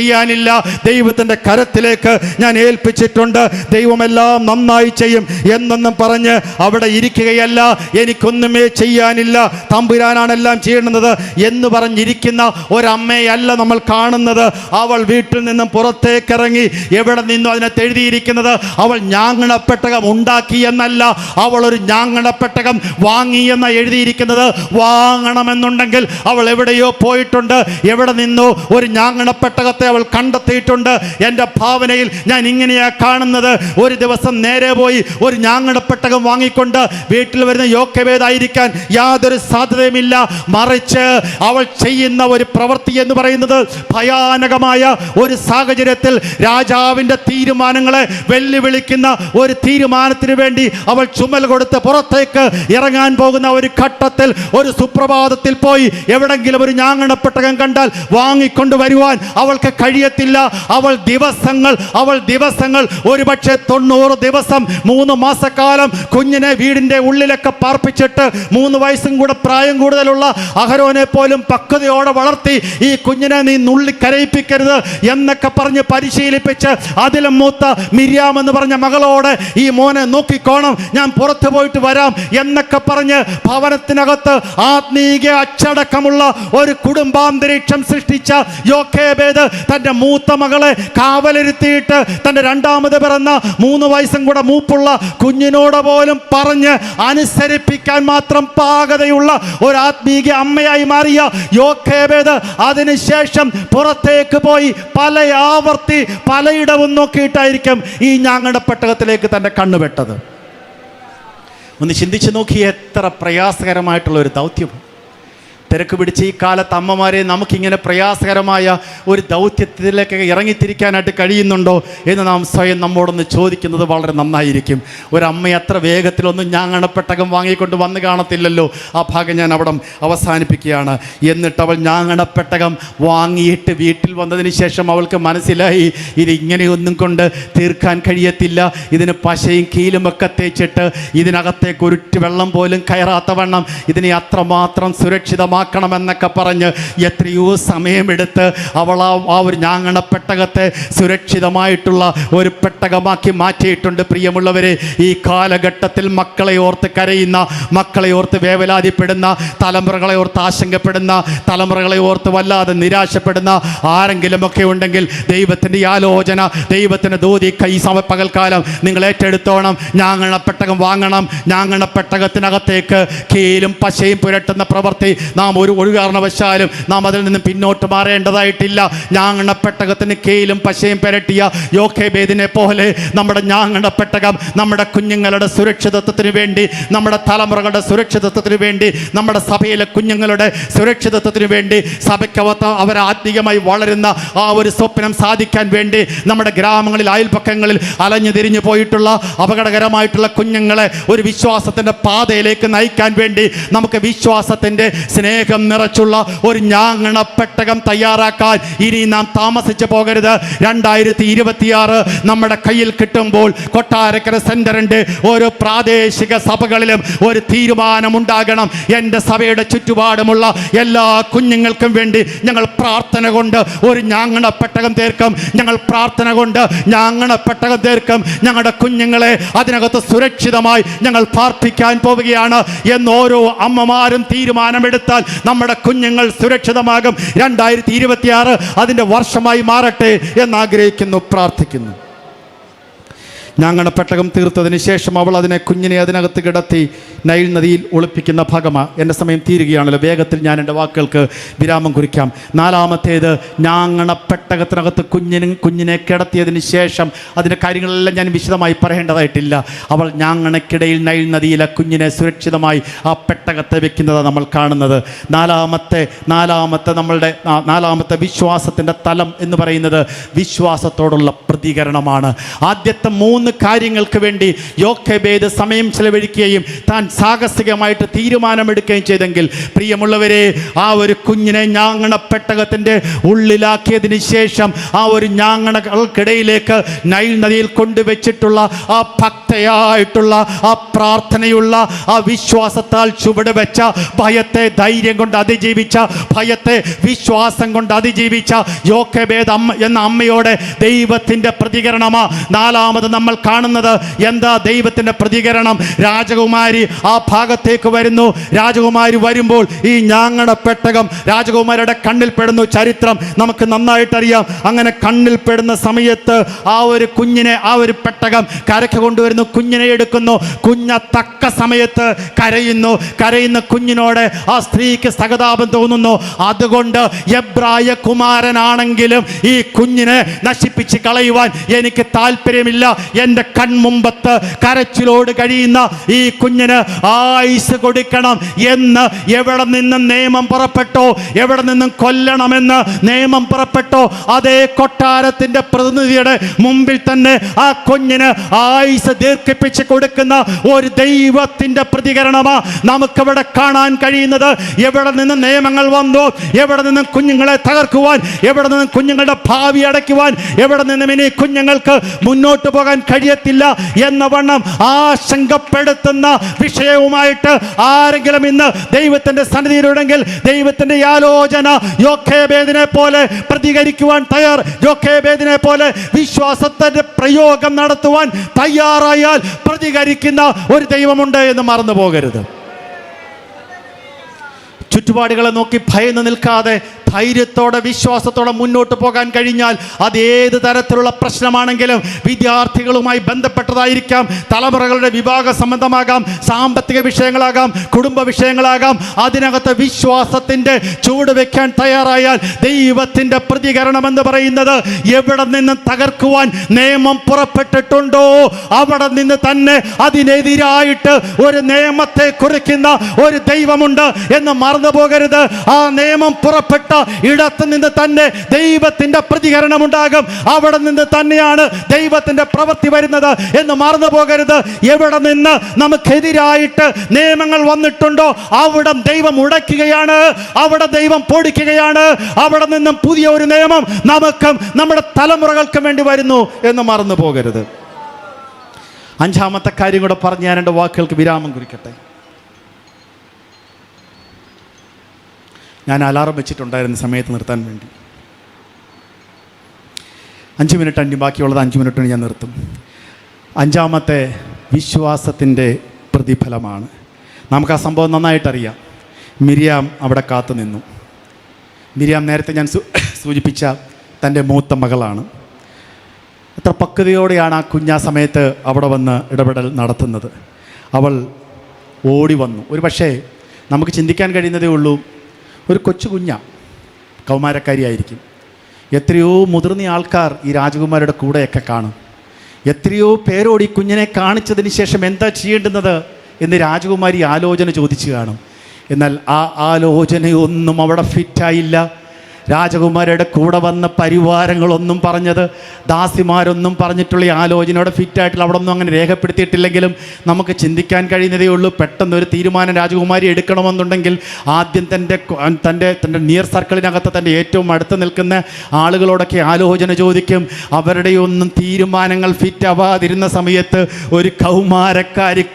ചെയ്യാനില്ല, ദൈവത്തിൻ്റെ കരത്തിലേക്ക് ഞാൻ ഏൽപ്പിച്ചിട്ടുണ്ട്, ദൈവമെല്ലാം നന്നായി ചെയ്യും എന്നൊന്നും പറഞ്ഞ് അവിടെ ഇരിക്കുകയല്ല. എനിക്കൊന്നുമേ ചെയ്യാനില്ല, തമ്പുരാനാണെല്ലാം ചെയ്യുന്നത് എന്ന് പറഞ്ഞിരിക്കുന്ന ഒരമ്മയല്ല നമ്മൾ കാണുന്നത്. അവൾ വീട്ടിൽ നിന്നും പുറത്തേക്കിറങ്ങി എവിടെ നിന്നും അതിനകത്ത് എഴുതിയിരിക്കുന്നത് അവൾ ഞാങ്ങണപ്പെട്ടകം ഉണ്ടാക്കി എന്നല്ല, അവൾ ഒരു ഞാങ്ങണപ്പെട്ടകം വാങ്ങി എന്ന എഴുതിയിരിക്കുന്നത്. വാങ്ങണമെന്നുണ്ടെങ്കിൽ അവൾ എവിടെയോ പോയിട്ടുണ്ട്, എവിടെ നിന്നോ ഒരു ഞാങ്ങണപ്പെട്ടകത്തെ അവൾ കണ്ടെത്തിയിട്ടുണ്ട്. എൻ്റെ ഭാവനയിൽ ഞാൻ ഇങ്ങനെയാ കാണുന്നത്. ഒരു ദിവസം നേരെ പോയി ഒരു ഞാങ്ങണപ്പെട്ടകം വാങ്ങിക്കൊണ്ട് വീട്ടിൽ വരുന്ന യോക്യഭേദായിരിക്കാൻ യാതൊരു സാധ്യതയുമില്ല. മറിച്ച് അവൾ ചെയ്യുന്ന ഒരു പ്രവൃത്തി എന്ന് പറയുന്നത് ഭയാനകമായ ഒരു സാഹചര്യത്തിൽ രാജാവിൻ്റെ തീരുമാനങ്ങളെ വെല്ലുവിളിക്കുന്ന ഒരു തീരുമാനത്തിന് വേണ്ടി അവൾ ചുമൽ കൊടുത്ത് പുറത്തേക്ക് ഇറങ്ങാൻ പോകുന്ന ഒരു ഘട്ടത്തിൽ ഒരു സുപ്രഭാതത്തിൽ പോയി എവിടെങ്കിലും ഒരു ഞാങ്ങണപ്പെട്ടകം കണ്ടാൽ വാങ്ങിക്കൊണ്ട് വരുവാൻ അവൾക്ക് കഴിയത്തില്ല. അവൾ ദിവസങ്ങൾ ഒരുപക്ഷെ 90 ദിവസം 3 മാസക്കാലം കുഞ്ഞിനെ വീടിൻ്റെ ഉള്ളിലൊക്കെ പാർപ്പിച്ചിട്ട് 3 വയസ്സും കൂടെ പ്രായം കൂടുതലുള്ള അഹരോനെ പോലും പക്വതയോടെ വളർത്തി ഈ കുഞ്ഞിനെ നീ നുള്ളി കരയിപ്പിക്കരുത് എന്നൊക്കെ പറഞ്ഞ് പരിശീലിപ്പിച്ച് അതിലും മൂത്ത മിര്യാം എന്ന് പറഞ്ഞ മകളോട് ഈ മോനെ നോക്കിക്കോണം, ഞാൻ പുറത്തു പോയിട്ട് വരാം എന്നൊക്കെ പറഞ്ഞ് ഭവനത്തിനകത്ത് ആത്മീയ അച്ചടക്കമുള്ള ഒരു കുടുംബാന്തരീക്ഷം സൃഷ്ടിച്ച യോക്കേബേദ് തൻ്റെ മൂത്ത മകളെ കാവലിരുത്തിയിട്ട് തൻ്റെ രണ്ടാമത് പിറന്ന 3 വയസ്സും കൂടെ മൂപ്പുള്ള കുഞ്ഞിനോട് പോലും പറഞ്ഞ് അനുസരിപ്പിക്കാൻ മാത്രം പാകതയുള്ള ഒരു ആത്മീയ അമ്മയായി മാറിയ യോക്കേബേദ് അതിനുശേഷം പുറത്തേക്ക് പോയി പല ആവർത്തി പലയിടവും നോക്കിയിട്ടായിരിക്കും ഈ ഞാങ്ങണപ്പെട്ടകത്തിലേക്ക് തൻ്റെ കണ്ണുപെട്ടത്. ഒന്ന് ചിന്തിച്ച് നോക്കി, എത്ര പ്രയാസകരമായിട്ടുള്ള ഒരു ദൗത്യം. തിരക്ക് പിടിച്ച് ഈ കാലത്ത് അമ്മമാരെ നമുക്കിങ്ങനെ പ്രയാസകരമായ ഒരു ദൗത്യത്തിലേക്ക് ഇറങ്ങിത്തിരിക്കാനായിട്ട് കഴിയുന്നുണ്ടോ എന്ന് നാം സ്വയം നമ്മോടൊന്ന് ചോദിക്കുന്നത് വളരെ നന്നായിരിക്കും. ഒരമ്മ അത്ര വേഗത്തിലൊന്നും ഞാങ്ങണപ്പെട്ടകം വാങ്ങിക്കൊണ്ട് വന്ന് കാണത്തില്ലല്ലോ. ആ ഭാഗം ഞാൻ അവിടെ അവസാനിപ്പിക്കുകയാണ്. എന്നിട്ട് അവൾ ഞാങ്ങണപ്പെട്ടകം വാങ്ങിയിട്ട് വീട്ടിൽ വന്നതിന് ശേഷം അവൾക്ക് മനസ്സിലായി ഇത് ഇങ്ങനെയൊന്നും കൊണ്ട് തീർക്കാൻ കഴിയത്തില്ല. ഇതിന് പശയും കീലുമൊക്കെ തേച്ചിട്ട് ഇതിനകത്തേക്ക് ഒരുറ്റ് വെള്ളം പോലും കയറാത്ത വണ്ണം ഇതിനെ അത്രമാത്രം സുരക്ഷിതമാക്കണമെന്നൊക്കെ പറഞ്ഞ് എത്രയോ സമയമെടുത്ത് അവൾ ആ ഒരു ഞാങ്ങണപ്പെട്ടകത്തെ സുരക്ഷിതമായിട്ടുള്ള ഒരു പെട്ടകമാക്കി മാറ്റിയിട്ടുണ്ട്. പ്രിയമുള്ളവരെ, ഈ കാലഘട്ടത്തിൽ മക്കളെ ഓർത്ത് കരയുന്ന, മക്കളെ ഓർത്ത് വേവലാതിപ്പെടുന്ന, തലമുറകളെ ഓർത്ത് ആശങ്കപ്പെടുന്ന, തലമുറകളെ ഓർത്ത് വല്ലാതെ നിരാശപ്പെടുന്ന ആരെങ്കിലുമൊക്കെ ഉണ്ടെങ്കിൽ ദൈവത്തിൻ്റെ ആലോചന, ദൈവത്തിൻ്റെ ദൂതി കൈ പകൽക്കാലം നിങ്ങൾ ഏറ്റെടുത്തോണം. ഞാങ്ങണപ്പെട്ടകം വാങ്ങണം. ഞാങ്ങണപ്പെട്ടകത്തിനകത്തേക്ക് കീലും പശയും പുരട്ടുന്ന പ്രവൃത്തി നാം ഒരു കാരണവശാലും നാം അതിൽ നിന്ന് പിന്നോട്ട് മാറേണ്ടതായിട്ടില്ല. ഞാങ്ങണപ്പെട്ടകത്തിന് കീലും പശയും പുരട്ടിയ യോക്കേബേദിനെ പോലെ നമ്മുടെ ഞാങ്ങണപ്പെട്ടകം നമ്മുടെ കുഞ്ഞുങ്ങളുടെ സുരക്ഷിതത്വത്തിന് വേണ്ടി, നമ്മുടെ തലമുറകളുടെ സുരക്ഷിതത്വത്തിന് വേണ്ടി, നമ്മുടെ സഭയിലെ കുഞ്ഞുങ്ങളുടെ സുരക്ഷിതത്വത്തിന് വേണ്ടി, സഭയ്ക്കകത്ത് അവർ ആത്മീയമായി വളരുന്ന ആ ഒരു സ്വപ്നം സാധിക്കാൻ വേണ്ടി, നമ്മുടെ ഗ്രാമങ്ങളിൽ അയൽപക്കങ്ങളിൽ അലഞ്ഞു തിരിഞ്ഞു പോയിട്ടുള്ള അപകടകരമായിട്ടുള്ള കുഞ്ഞുങ്ങളെ ഒരു വിശ്വാസത്തിൻ്റെ പാതയിലേക്ക് നയിക്കാൻ വേണ്ടി നമുക്ക് വിശ്വാസത്തിൻ്റെ സ്നേഹം നിറച്ചുള്ള ഒരു ഞാങ്ങണപ്പെട്ടകം തയ്യാറാക്കാൻ ഇനി നാം താമസിച്ചു പോകരുത്. 2026 നമ്മുടെ കയ്യിൽ കിട്ടുമ്പോൾ കൊട്ടാരക്കര സെന്ററിൻ്റെ ഓരോ പ്രാദേശിക സഭകളിലും ഒരു തീരുമാനമുണ്ടാകണം. എൻ്റെ സഭയുടെ ചുറ്റുപാടുമുള്ള എല്ലാ കുഞ്ഞുങ്ങൾക്കും വേണ്ടി ഞങ്ങൾ പ്രാർത്ഥന കൊണ്ട് ഒരു ഞാങ്ങണപ്പെട്ടകം തീർക്കും. ഞങ്ങൾ പ്രാർത്ഥന കൊണ്ട് ഞാങ്ങണപ്പെട്ടകം തീർക്കും. ഞങ്ങളുടെ കുഞ്ഞുങ്ങളെ അതിനകത്ത് സുരക്ഷിതമായി ഞങ്ങൾ പാർപ്പിക്കാൻ പോവുകയാണ് എന്ന് ഓരോ അമ്മമാരും തീരുമാനമെടുത്താൽ നമ്മുടെ കുഞ്ഞുങ്ങൾ സുരക്ഷിതമാകും. 2026 അതിൻ്റെ വർഷമായി മാറട്ടെ എന്നാഗ്രഹിക്കുന്നു, പ്രാർത്ഥിക്കുന്നു. ഞാങ്ങണപ്പെട്ടകം തീർത്തതിന് ശേഷം അവൾ കുഞ്ഞിനെ അതിനകത്ത് കിടത്തി നൈൽ നദിയിൽ ഒളിപ്പിക്കുന്ന ഭാഗമാണ്. എൻ്റെ സമയം തീരുകയാണല്ലോ, വേഗത്തിൽ ഞാൻ എൻ്റെ വാക്കുകൾക്ക് വിരാമം കുറിക്കാം. 4-മത്തേത്, ഞാങ്ങണപ്പെട്ടകത്തിനകത്ത് കുഞ്ഞിനെ കിടത്തിയതിന് ശേഷം അതിൻ്റെ കാര്യങ്ങളെല്ലാം ഞാൻ വിശദമായി പറയേണ്ടതായിട്ടില്ല. അവൾ ഞാങ്ങണക്കിടയിൽ നൈൽ നദിയിലെ കുഞ്ഞിനെ സുരക്ഷിതമായി ആ പെട്ടകത്തെ വെക്കുന്നതാണ് നമ്മൾ കാണുന്നത്. നാലാമത്തെ വിശ്വാസത്തിൻ്റെ തലം എന്ന് പറയുന്നത് വിശ്വാസത്തോടുള്ള പ്രതികരണമാണ്. ആദ്യത്തെ 3 കാര്യങ്ങൾക്ക് വേണ്ടി യോക്കേബേദ് സമയം ചെലവഴിക്കുകയും താൻ സാഹസികമായിട്ട് തീരുമാനമെടുക്കുകയും ചെയ്തെങ്കിൽ, പ്രിയമുള്ളവരെ, ആ ഒരു കുഞ്ഞിനെ ഞാങ്ങണപ്പെട്ടകത്തിൻ്റെ ഉള്ളിലാക്കിയതിന് ശേഷം ആ ഒരു ഞാങ്ങണകൾക്കിടയിലേക്ക് നൈൽ നദിയിൽ കൊണ്ടുവച്ചിട്ടുള്ള ആ ഭക്തയായിട്ടുള്ള ആ പ്രാർത്ഥനയുള്ള ആ വിശ്വാസത്താൽ ചുവട് വെച്ച, ഭയത്തെ ധൈര്യം കൊണ്ട് അതിജീവിച്ച, ഭയത്തെ വിശ്വാസം കൊണ്ട് അതിജീവിച്ച യോക്കേബേദ് എന്ന അമ്മയോടെ ദൈവത്തിൻ്റെ പ്രതികരണമാണ് 4-മത് നമ്മൾ നമ്മൾ കാണുന്നത് എന്താ? ദൈവത്തിൻ്റെ പ്രതികരണം. രാജകുമാരി ആ ഭാഗത്തേക്ക് വരുന്നു. രാജകുമാരി വരുമ്പോൾ ഈ ഞാങ്ങണ പെട്ടകം രാജകുമാരിയുടെ കണ്ണിൽ പെടുന്നു. ചരിത്രം നമുക്ക് നന്നായിട്ടറിയാം. അങ്ങനെ കണ്ണിൽ പെടുന്ന സമയത്ത് ആ ഒരു കുഞ്ഞിനെ, ആ ഒരു പെട്ടകം കരയ്ക്ക് കൊണ്ടുവരുന്നു. കുഞ്ഞിനെ എടുക്കുന്നു. കുഞ്ഞ് തക്ക സമയത്ത് കരയുന്ന കുഞ്ഞിനോട് ആ സ്ത്രീക്ക് സഹതാപം തോന്നുന്നു. അതുകൊണ്ട് എബ്രായ കുമാരനാണെങ്കിലും ഈ കുഞ്ഞിനെ നശിപ്പിച്ച് കളയുവാൻ എനിക്ക് താല്പര്യമില്ല. എൻ്റെ കൺമുമ്പത്ത് കരച്ചിലോട് കഴിയുന്ന ഈ കുഞ്ഞിന് ആയുസ് കൊടുക്കണം എന്ന് എവിടെ നിന്നും നിയമം പുറപ്പെട്ടോ, എവിടെ നിന്നും കൊല്ലണമെന്ന് നിയമം പുറപ്പെട്ടോ, അതേ കൊട്ടാരത്തിൻ്റെ പ്രതിനിധിയുടെ മുമ്പിൽ തന്നെ ആ കുഞ്ഞിന് ആയുസ് ദീർഘിപ്പിച്ച് കൊടുക്കുന്ന ഒരു ദൈവത്തിൻ്റെ പ്രതികരണമാണ് നമുക്കവിടെ കാണാൻ കഴിയുന്നത്. എവിടെ നിന്ന് നിയമങ്ങൾ വന്നു, എവിടെ നിന്നും കുഞ്ഞുങ്ങളെ തകർക്കുവാൻ, എവിടെ നിന്നും കുഞ്ഞുങ്ങളുടെ ഭാവി അടയ്ക്കുവാൻ, എവിടെ നിന്നും ഇനി കുഞ്ഞുങ്ങൾക്ക് മുന്നോട്ട് പോകാൻ കഴിയത്തില്ല എന്ന വണ്ണം ആശങ്കപ്പെടുത്തുന്ന വിഷയവുമായിട്ട് ആരെങ്കിലും ഇന്ന് ദൈവത്തിൻ്റെ സന്നിധിയിലുണ്ടെങ്കിൽ ദൈവത്തിൻ്റെ ആലോചന യോഖേബേദിനെ പോലെ പ്രതികരിക്കുവാൻ യോഖേബേദിനെ പോലെ വിശ്വാസത്തിൻ്റെ പ്രയോഗം നടത്തുവാൻ തയ്യാറായാൽ പ്രതികരിക്കുന്ന ഒരു ദൈവമുണ്ട് എന്ന് മറന്നു പോകരുത്. ചുറ്റുപാടുകളെ നോക്കി ഭയന്ന് നിൽക്കാതെ ധൈര്യത്തോടെ വിശ്വാസത്തോടെ മുന്നോട്ട് പോകാൻ കഴിഞ്ഞാൽ അത് ഏത് തരത്തിലുള്ള പ്രശ്നമാണെങ്കിലും, വിദ്യാർത്ഥികളുമായി ബന്ധപ്പെട്ടതായിരിക്കാം, തലമുറകളുടെ വിഭാഗ സംബന്ധമാകാം, സാമ്പത്തിക വിഷയങ്ങളാകാം, കുടുംബ വിഷയങ്ങളാകാം, അതിനകത്ത് വിശ്വാസത്തിൻ്റെ ചൂട് വെക്കാൻ തയ്യാറായാൽ ദൈവത്തിൻ്റെ പ്രതികരണം എന്ന് പറയുന്നത് എവിടെ നിന്ന് തകർക്കുവാൻ നിയമം പുറപ്പെട്ടിട്ടുണ്ടോ അവിടെ നിന്ന് തന്നെ അതിനെതിരായിട്ട് ഒരു നിയമത്തെ കുറിക്കുന്ന ഒരു ദൈവമുണ്ട് എന്ന് മറന്നു പോകരുത്. ആ നിയമം പുറപ്പെട്ട ഇടത്ത് നിന്ന് തന്നെ ദൈവത്തിന്റെ പ്രതികരണം ഉണ്ടാകും. അവിടെ നിന്ന് തന്നെയാണ് ദൈവത്തിന്റെ പ്രവൃത്തി വരുന്നത് എന്ന് മറന്നു പോകരുത്. എവിടെ നിന്ന് നമുക്കെതിരായിട്ട് നിയമങ്ങൾ വന്നിട്ടുണ്ടോ അവിടെ ദൈവം ഉടയ്ക്കുകയാണ്, അവിടെ ദൈവം പൊടിക്കുകയാണ്. അവിടെ നിന്നും പുതിയ ഒരു നിയമം നമുക്കും നമ്മുടെ തലമുറകൾക്കും വേണ്ടി വരുന്നു എന്ന് മറന്നു പോകരുത്. അഞ്ചാമത്തെ കാര്യം കൂടെ പറഞ്ഞ് ഞാൻ എൻ്റെ വാക്കുകൾക്ക് വിരാമം കുറിക്കട്ടെ. ഞാൻ അലാറം വെച്ചിട്ടുണ്ടായിരുന്ന സമയത്ത് നിർത്താൻ വേണ്ടി 5 മിനിറ്റ് അണ്ടി, ബാക്കിയുള്ളത് 5 മിനിറ്റിന് ഞാൻ നിർത്തും. അഞ്ചാമത്തെ വിശ്വാസത്തിൻ്റെ പ്രതിഫലമാണ്. നമുക്ക് ആ സംഭവം നന്നായിട്ടറിയാം. മിരിയാം അവിടെ കാത്തു നിന്നു. മിരിയാം നേരത്തെ ഞാൻ സൂചിപ്പിച്ച തൻ്റെ മൂത്ത മകളാണ്. എത്ര പക്വതയോടെയാണ് ആ കുഞ്ഞാ സമയത്ത് അവിടെ വന്ന് ഇടപെടൽ നടത്തുന്നത്. അവൾ ഓടി വന്നു. ഒരു പക്ഷേ നമുക്ക് ചിന്തിക്കാൻ കഴിയുന്നതേ ഉള്ളൂ, ഒരു കൊച്ചു കുഞ്ഞാ, കൗമാരക്കാരിയായിരിക്കും. എത്രയോ മുതിർന്ന ആൾക്കാർ ഈ രാജകുമാരിയുടെ കൂടെയൊക്കെ കാണും. എത്രയോ പേരോട് ഈ കുഞ്ഞിനെ കാണിച്ചതിന് ശേഷം എന്താ ചെയ്യേണ്ടുന്നത് എന്ന് രാജകുമാരി ആലോചന ചോദിച്ചു കാണും. എന്നാൽ ആ ആലോചനയൊന്നും അവിടെ ഫിറ്റായില്ല. രാജകുമാരിയുടെ കൂടെ വന്ന പരിവാരങ്ങളൊന്നും പറഞ്ഞത്, ദാസിമാരൊന്നും പറഞ്ഞിട്ടുള്ള ഈ ആലോചനയോടെ ഫിറ്റായിട്ടുള്ള അവിടെ ഒന്നും അങ്ങനെ രേഖപ്പെടുത്തിയിട്ടില്ലെങ്കിലും നമുക്ക് ചിന്തിക്കാൻ കഴിയുന്നതേ ഉള്ളൂ. പെട്ടെന്നൊരു തീരുമാനം രാജകുമാരി എടുക്കണമെന്നുണ്ടെങ്കിൽ ആദ്യം തൻ്റെ നിയർ സർക്കിളിനകത്ത് തൻ്റെ ഏറ്റവും അടുത്ത് നിൽക്കുന്ന ആളുകളോടൊക്കെ ആലോചന ചോദിക്കും. അവരുടെയൊന്നും തീരുമാനങ്ങൾ ഫിറ്റാവാതിരുന്ന സമയത്ത് ഒരു കൗമാരക്കാരി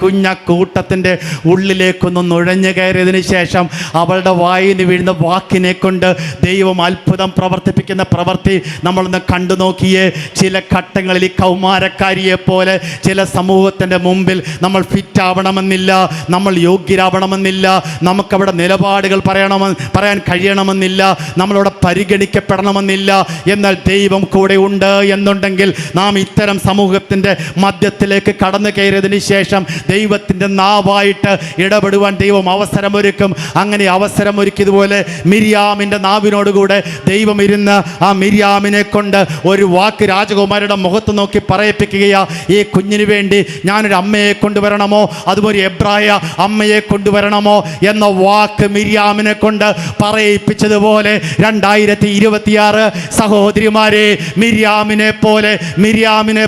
കൂട്ടത്തിൻ്റെ ഉള്ളിലേക്കൊന്ന് നുഴഞ്ഞു കയറിയതിന് ശേഷം അവളുടെ വായിന് വീഴുന്ന വാക്കിനെ കൊണ്ട് ദൈവം അത്ഭുതം പ്രവർത്തിപ്പിക്കുന്ന പ്രവൃത്തി നമ്മളൊന്ന് കണ്ടു നോക്കിയേ. ചില ഘട്ടങ്ങളിൽ ഈ കൗമാരക്കാരിയെ പോലെ ചില സമൂഹത്തിൻ്റെ മുമ്പിൽ നമ്മൾ ഫിറ്റാവണമെന്നില്ല, നമ്മൾ യോഗ്യരാവണമെന്നില്ല, നമുക്കവിടെ നിലപാടുകൾ പറയാൻ കഴിയണമെന്നില്ല, നമ്മളവിടെ പരിഗണിക്കപ്പെടണമെന്നില്ല. എന്നാൽ ദൈവം കൂടെ ഉണ്ട് എന്നുണ്ടെങ്കിൽ നാം ഇത്തരം സമൂഹത്തിൻ്റെ മധ്യത്തിലേക്ക് കടന്നു കയറിയതിന് ശേഷം ദൈവത്തിൻ്റെ നാവായിട്ട് ഇടപെടുവാൻ ദൈവം അവസരമൊരുക്കും. അങ്ങനെ അവസരമൊരുക്കിയതുപോലെ മിരിയാമിൻ്റെ നാവിനോടുകൂടെ ദൈവം ഇരുന്ന് ആ മിരിയാമിനെ കൊണ്ട് ഒരു വാക്ക് രാജകുമാരിയുടെ മുഖത്ത് നോക്കി പറയിപ്പിക്കുകയാ. ഈ കുഞ്ഞിന് വേണ്ടി ഞാനൊരു അമ്മയെ കൊണ്ടുവരണമോ, അതുപോലെ എബ്രായ അമ്മയെ കൊണ്ടുവരണമോ എന്ന വാക്ക് മിരിയാമിനെ കൊണ്ട് പറയിപ്പിച്ചതുപോലെ 2026 സഹോദരിമാരെ, മിരിയാമിനെ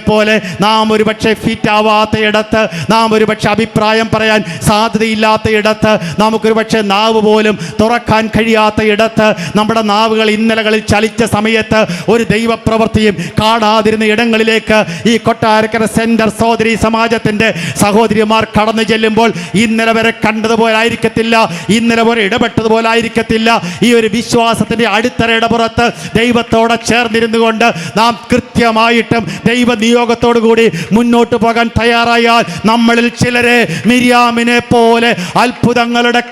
പോലെ നാം ഒരുപക്ഷെ ഫിറ്റാവാത്ത ഇടത്ത്, നാം ഒരുപക്ഷെ അഭിപ്രായം പറയാൻ സാധ്യതയില്ലാത്ത ഇടത്ത്, നമുക്കൊരു പക്ഷേ നാവ് പോലും തുറക്കാൻ കഴിയാത്ത ഇടത്ത്, നമ്മുടെ നാവ് പ്രാവുകൾ ഇന്നലകളിൽ ചലിച്ച സമയത്ത് ഒരു ദൈവപ്രവൃത്തിയും കാണാതിരുന്ന ഇടങ്ങളിലേക്ക് ഈ കൊട്ടാരക്കര സെൻറ്റർ സഹോദരി സമാജത്തിൻ്റെ സഹോദരിമാർ കടന്നു ചെല്ലുമ്പോൾ ഇന്നലെ വരെ കണ്ടതുപോലെ ആയിരിക്കത്തില്ല, ഇന്നലെ വരെ ഇടപെട്ടതുപോലെ ആയിരിക്കത്തില്ല. ഈ ഒരു വിശ്വാസത്തിൻ്റെ അടിത്തറയുടെ പുറത്ത് ദൈവത്തോടെ ചേർന്നിരുന്നു കൊണ്ട് നാം കൃത്യമായിട്ടും ദൈവ നിയോഗത്തോടു കൂടി മുന്നോട്ട് പോകാൻ തയ്യാറായാൽ നമ്മളിൽ ചിലരെ മിര്യാമിനെ പോലെ അത്ഭുതങ്ങളുടെ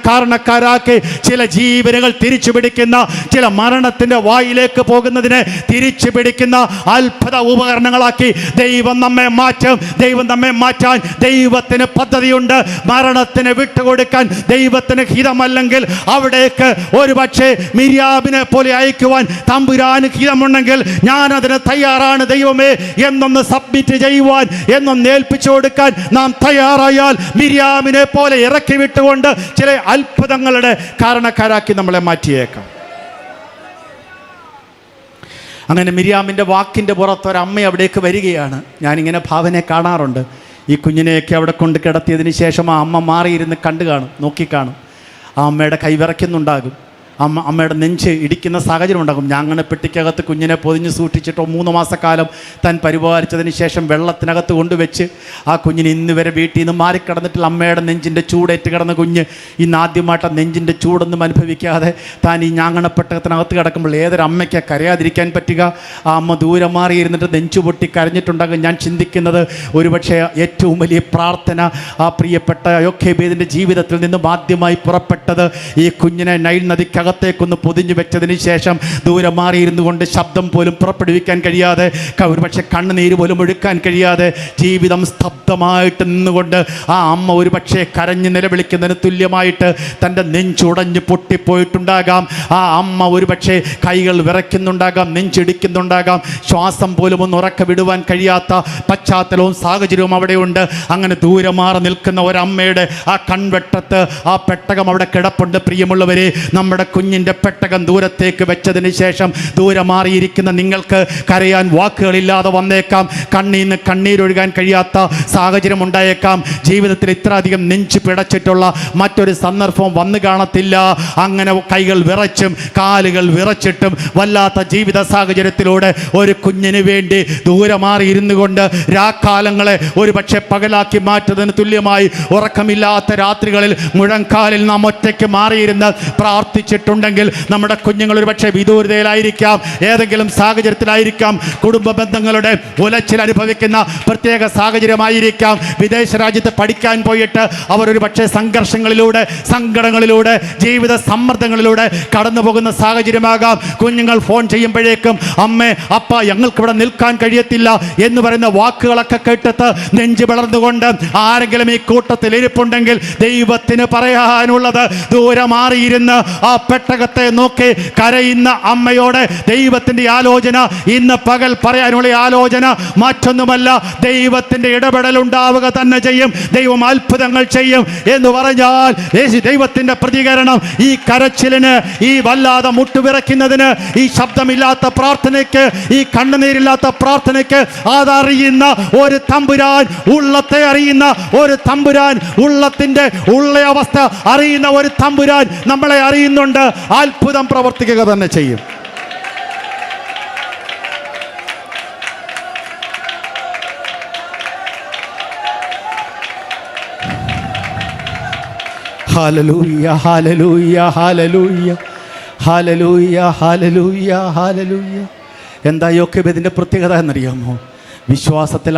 കാരണക്കാരാക്കി ചില ജീവനുകൾ തിരിച്ചു പിടിക്കുന്ന, ചില മരണത്തിൻ്റെ വായിലേക്ക് പോകുന്നതിനെ തിരിച്ചു പിടിക്കുന്ന അത്ഭുത ഉപകരണങ്ങളാക്കി ദൈവം നമ്മെ മാറ്റും. ദൈവം നമ്മെ മാറ്റാൻ ദൈവത്തിന് പദ്ധതിയുണ്ട്. മരണത്തിന് വിട്ടുകൊടുക്കാൻ ദൈവത്തിന് ഹിതമല്ലെങ്കിൽ അവിടേക്ക് ഒരുപക്ഷെ മിര്യാമിനെ പോലെ അയക്കുവാൻ തമ്പുരാന് ഹിതമുണ്ടെങ്കിൽ ഞാൻ അതിന് തയ്യാറാണ് ദൈവമേ എന്നൊന്ന് സബ്മിറ്റ് ചെയ്യുവാൻ, എന്നൊന്ന് ഏൽപ്പിച്ചു കൊടുക്കാൻ നാം തയ്യാറായാൽ മിര്യാമിനെ പോലെ ഇറക്കി വിട്ടുകൊണ്ട് ചില അത്ഭുതങ്ങളുടെ കാരണക്കാരാക്കി നമ്മളെ മാറ്റിയേക്കാം. അങ്ങനെ മിര്യാമിൻ്റെ വാക്കിൻ്റെ പുറത്ത് ഒരമ്മ അവിടേക്ക് വരികയാണ്. ഞാനിങ്ങനെ ഭാവനെ കാണാറുണ്ട്. ഈ കുഞ്ഞിനെയൊക്കെ അവിടെ കൊണ്ട് കിടത്തിയതിന് ശേഷം ആ അമ്മ മാറിയിരുന്ന് നോക്കിക്കാണും. ആ അമ്മയുടെ കൈ വിറയ്ക്കുന്നുണ്ടാകും, അമ്മയുടെ നെഞ്ച് ഇടിക്കുന്ന സാഹചര്യം ഉണ്ടാകും. ഞാങ്ങനെ പെട്ടിക്കകത്ത് കുഞ്ഞിനെ പൊതിഞ്ഞ് സൂക്ഷിച്ചിട്ടോ 3 മാസക്കാലം താൻ പരിപാലിച്ചതിന് ശേഷം വെള്ളത്തിനകത്ത് കൊണ്ടുവച്ച് ആ കുഞ്ഞിന് ഇന്ന് വരെ വീട്ടിൽ നിന്ന് മാറിക്കിടന്നിട്ടില്ല. അമ്മയുടെ നെഞ്ചിൻ്റെ ചൂടേറ്റ് കിടന്ന കുഞ്ഞ് ഇന്ന് ആദ്യമായിട്ട് നെഞ്ചിൻ്റെ ചൂടൊന്നും അനുഭവിക്കാതെ താൻ ഈ ഞാങ്ങണപ്പെട്ടകത്തിനകത്ത് കിടക്കുമ്പോൾ ഏതൊരു അമ്മയ്ക്ക് കരയാതിരിക്കാൻ പറ്റുക? ആ അമ്മ ദൂരെ മാറിയിരുന്നിട്ട് നെഞ്ചു പൊട്ടി കരഞ്ഞിട്ടുണ്ടാകും. ഞാൻ ചിന്തിക്കുന്നത് ഒരുപക്ഷെ ഏറ്റവും വലിയ പ്രാർത്ഥന ആ പ്രിയപ്പെട്ട യോഖേബേദിൻ്റെ ജീവിതത്തിൽ നിന്നും ആദ്യമായി പുറപ്പെട്ടത് ഈ കുഞ്ഞിനെ നൈൽ നദിക്കകത്തേക്കൊന്ന് പൊതിഞ്ഞു വെച്ചതിന് ശേഷം ദൂരെ മാറിയിരുന്നു കൊണ്ട് ശബ്ദം പോലും പുറപ്പെടുവിക്കാൻ കഴിയാതെ, ഒരുപക്ഷെ കണ്ണുനീര് പോലും ഒഴുക്കാൻ കഴിയാതെ ജീവിതം സ്തബ്ധമായിട്ട് നിന്നുകൊണ്ട് ആ അമ്മ ഒരുപക്ഷെ കരഞ്ഞ് നിലവിളിക്കുന്നതിന് തുല്യമായിട്ട് തൻ്റെ നെഞ്ചുടഞ്ഞ് പൊട്ടിപ്പോയിട്ടുണ്ടാകാം. ആ അമ്മ ഒരുപക്ഷെ കൈകൾ വിറയ്ക്കുന്നുണ്ടാകാം, നെഞ്ചിടിക്കുന്നുണ്ടാകാം, ശ്വാസം പോലും ഒന്ന് ഉറക്ക വിടുവാൻ കഴിയാത്ത പശ്ചാത്തലവും സാഹചര്യവും അവിടെയുണ്ട്. അങ്ങനെ ദൂരെ മാറി നിൽക്കുന്ന ഒരമ്മയുടെ ആ കൺവെട്ടത്ത് ആ പെട്ടകം അവിടെ കിടപ്പുണ്ട്. പ്രിയമുള്ളവരെ, നമ്മുടെ കുഞ്ഞിൻ്റെ പെട്ടകം ദൂരത്തേക്ക് വെച്ചതിന് ശേഷം ദൂരെ മാറിയിരിക്കുന്ന നിങ്ങൾക്ക് കരയാൻ വാക്കുകളില്ലാതെ വന്നേക്കാം. കണ്ണീന്ന് കണ്ണീരൊഴുകാൻ കഴിയാത്ത സാഹചര്യം ഉണ്ടായേക്കാം. ജീവിതത്തിൽ ഇത്രയധികം നെഞ്ച് പിടച്ചിട്ടുള്ള മറ്റൊരു സന്ദർഭം വന്നു കാണത്തില്ല. അങ്ങനെ കൈകൾ വിറച്ചും കാലുകൾ വിറച്ചിട്ടും വല്ലാത്ത ജീവിത സാഹചര്യത്തിലൂടെ ഒരു കുഞ്ഞിന് വേണ്ടി ദൂരെ മാറിയിരുന്നു കൊണ്ട് രാക്കാലങ്ങളെ ഒരു പക്ഷെ പകലാക്കി മാറ്റുന്നതിന് തുല്യമായി ഉറക്കമില്ലാത്ത രാത്രികളിൽ മുഴങ്കാലിൽ നാം ഒറ്റയ്ക്ക് മാറിയിരുന്ന് പ്രാർത്ഥിച്ചിട്ടുണ്ടെങ്കിൽ നമ്മുടെ കുഞ്ഞുങ്ങൾ ഒരു പക്ഷേ വിദൂരതയിലായിരിക്കാം, ഏതെങ്കിലും സാഹചര്യത്തിലായിരിക്കാം, കുടുംബ ബന്ധങ്ങളുടെ ഉലച്ചിൽ അനുഭവിക്കുന്ന പ്രത്യേക സാഹചര്യമായിരിക്കാം, വിദേശ രാജ്യത്ത് പഠിക്കാൻ പോയിട്ട് അവരൊരു പക്ഷേ സംഘർഷങ്ങളിലൂടെ, സങ്കടങ്ങളിലൂടെ, ജീവിത സമ്മർദ്ദങ്ങളിലൂടെ കടന്നു പോകുന്ന സാഹചര്യമാകാം. കുഞ്ഞുങ്ങൾ ഫോൺ ചെയ്യുമ്പോഴേക്കും അമ്മേ അപ്പ ഞങ്ങൾക്കിവിടെ നിൽക്കാൻ കഴിയത്തില്ല എന്ന് പറയുന്ന വാക്കുകളൊക്കെ കേട്ടിട്ട് നെഞ്ച് വളർന്നുകൊണ്ട് ആരെങ്കിലും ഈ കൂട്ടത്തിൽ ഇരിപ്പുണ്ടെങ്കിൽ ദൈവത്തിന് പറയാനുള്ളത് ദൂരെ മാറിയിരുന്ന് ആ പെട്ടകത്തെ നോക്കി കരയുന്ന അമ്മയോടെ ദൈവത്തിൻ്റെ ആലോചന ഇന്ന് പകൽ പറയാനുള്ള ആലോചന മറ്റൊന്നുമല്ല, ദൈവത്തിൻ്റെ ഇടപെടൽ ഉണ്ടാവുക തന്നെ ചെയ്യും. ദൈവം അത്ഭുതങ്ങൾ ചെയ്യും എന്ന് പറഞ്ഞാൽ ദൈവത്തിൻ്റെ പ്രതികരണം ഈ കരച്ചിലിന്, ഈ വല്ലാതെ മുട്ടുവിറയ്ക്കുന്നതിന്, ഈ ശബ്ദമില്ലാത്ത പ്രാർത്ഥനയ്ക്ക്, ഈ കണ്ണുനീരില്ലാത്ത പ്രാർത്ഥനയ്ക്ക് അതറിയുന്ന ഒരു തമ്പുരാൻ, ഉള്ളത്തെ അറിയുന്ന ഒരു തമ്പുരാൻ, ഉള്ളത്തിൻ്റെ ഉള്ള അവസ്ഥ അറിയുന്ന ഒരു തമ്പുരാൻ നമ്മളെ അറിയുന്നുണ്ട്. അത്ഭുതം പ്രവർത്തിക്കുക തന്നെ ചെയ്യും. Hallelujah, hallelujah, hallelujah, hallelujah, hallelujah, hallelujah. എന്താ യോഖേബേദിൻ്റെ പ്രത്യേകത എന്നറിയാമോ? വിശ്വാസത്തിൽ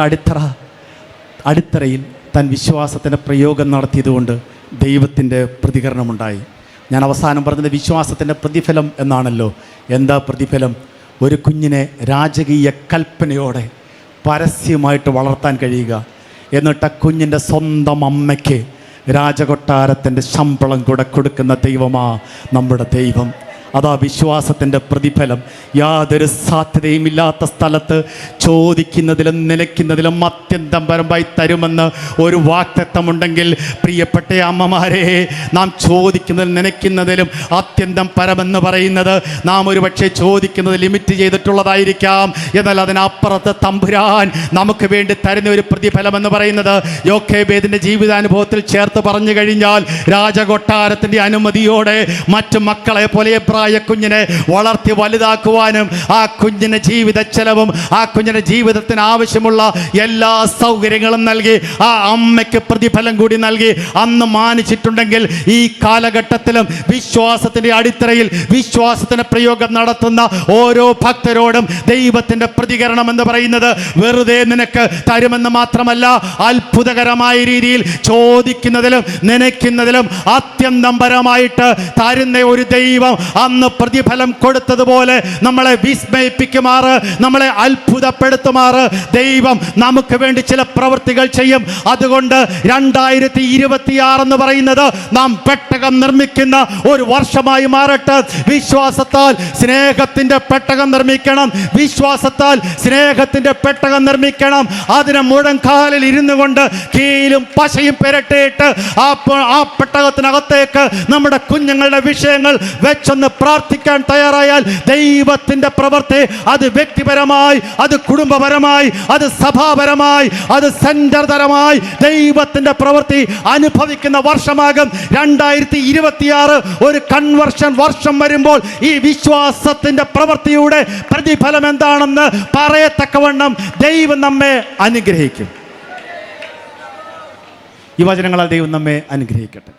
അടിത്തറയിൽ താൻ വിശ്വാസത്തിൻ്റെ പ്രയോഗം നടത്തിയതുകൊണ്ട് ദൈവത്തിൻ്റെ പ്രതികരണമുണ്ടായി. ഞാൻ അവസാനം പറഞ്ഞത് വിശ്വാസത്തിൻ്റെ പ്രതിഫലം എന്നാണല്ലോ. എന്താ പ്രതിഫലം? ഒരു കുഞ്ഞിനെ രാജകീയ കൽപ്പനയോടെ പരസ്യമായിട്ട് വളർത്താൻ കഴിയുക, എന്നിട്ട് ആ കുഞ്ഞിൻ്റെ സ്വന്തം അമ്മയ്ക്ക് രാജകൊട്ടാരത്തിൻ്റെ ശമ്പളം കൂടെ കൊടുക്കുന്ന ദൈവമാ നമ്മുടെ ദൈവം. അതാ വിശ്വാസത്തിൻ്റെ പ്രതിഫലം. യാതൊരു സാധ്യതയുമില്ലാത്ത സ്ഥലത്ത് ചോദിക്കുന്നതിലും നിലയ്ക്കുന്നതിലും അത്യന്തം പരമായി തരുമെന്ന് ഒരു വാഗ്ദത്തമുണ്ടെങ്കിൽ പ്രിയപ്പെട്ട അമ്മമാരെ, നാം ചോദിക്കുന്നതിലും നനയ്ക്കുന്നതിലും അത്യന്തം പരമെന്ന് പറയുന്നത് നാം ഒരുപക്ഷെ ചോദിക്കുന്നത് ലിമിറ്റ് ചെയ്തിട്ടുള്ളതായിരിക്കാം. എന്നാൽ അതിനപ്പുറത്ത് തമ്പുരാൻ നമുക്ക് വേണ്ടി തരുന്ന ഒരു പ്രതിഫലമെന്ന് പറയുന്നത് യോക്കേബേദിൻ്റെ ജീവിതാനുഭവത്തിൽ ചേർത്ത് പറഞ്ഞു കഴിഞ്ഞാൽ, രാജകൊട്ടാരത്തിൻ്റെ അനുമതിയോടെ മറ്റു മക്കളെ പോലെ എബ്രായ കുഞ്ഞിനെ വളർത്തി വലുതാക്കുവാനും ആ കുഞ്ഞിന് ജീവിത ചെലവും ആ കുഞ്ഞിൻ്റെ ജീവിതത്തിന് ആവശ്യമുള്ള എല്ലാ സൗകര്യങ്ങളും നൽകി ആ അമ്മയ്ക്ക് പ്രതിഫലം കൂടി നൽകി അന്ന് മാനിച്ചിട്ടുണ്ടെങ്കിൽ, ഈ കാലഘട്ടത്തിലും വിശ്വാസത്തിൻ്റെ അടിത്തറയിൽ വിശ്വാസത്തിന് പ്രയോഗം നടത്തുന്ന ഓരോ ഭക്തരോടും ദൈവത്തിൻ്റെ പ്രതികരണം എന്ന് പറയുന്നത് വെറുതെ നിനക്ക് തരുമെന്ന് മാത്രമല്ല, അത്ഭുതകരമായ രീതിയിൽ ചോദിക്കുന്നതിലും നനയ്ക്കുന്നതിലും അത്യന്തം പരമായിട്ട് തരുന്ന ഒരു ദൈവം അന്ന് പ്രതിഫലം കൊടുത്തതുപോലെ നമ്മളെ വിസ്മയിപ്പിക്കുമാറ്, നമ്മളെ അത്ഭുതപ്പെടുത്തുമാറ് ദൈവം നമുക്ക് വേണ്ടി ചില പ്രവൃത്തികൾ ചെയ്യും. അതുകൊണ്ട് 2026 എന്ന് പറയുന്നത് നാം പെട്ടകം നിർമ്മിക്കുന്ന ഒരു വർഷമായി മാറട്ടെ. വിശ്വാസത്താൽ സ്നേഹത്തിൻ്റെ പെട്ടകം നിർമ്മിക്കണം, വിശ്വാസത്താൽ സ്നേഹത്തിൻ്റെ പെട്ടകം നിർമ്മിക്കണം. അതിന് മുഴങ്കാലിൽ ഇരുന്നു കൊണ്ട് കീലും പശയും പുരട്ടിയിട്ട് ആ പെട്ടകത്തിനകത്തേക്ക് നമ്മുടെ കുഞ്ഞുങ്ങളുടെ വിഷയങ്ങൾ വെച്ചൊന്ന് പ്രാർത്ഥിക്കാൻ തയ്യാറായാൽ ദൈവത്തിൻ്റെ പ്രവൃത്തി, അത് വ്യക്തിപരമായി, അത് കുടുംബപരമായി, അത് സഭാപരമായി, അത് സെന്റർ തരമായി ദൈവത്തിൻ്റെ പ്രവൃത്തി അനുഭവിക്കുന്ന വർഷമാകും 2026. ഒരു കൺവർഷൻ വർഷം വരുമ്പോൾ ഈ വിശ്വാസത്തിൻ്റെ പ്രവൃത്തിയുടെ പ്രതിഫലം എന്താണെന്ന് പറയത്തക്കവണ്ണം ദൈവം നമ്മെ അനുഗ്രഹിക്കും. ഈ വചനങ്ങളാൽ ദൈവം നമ്മെ അനുഗ്രഹിക്കട്ടെ.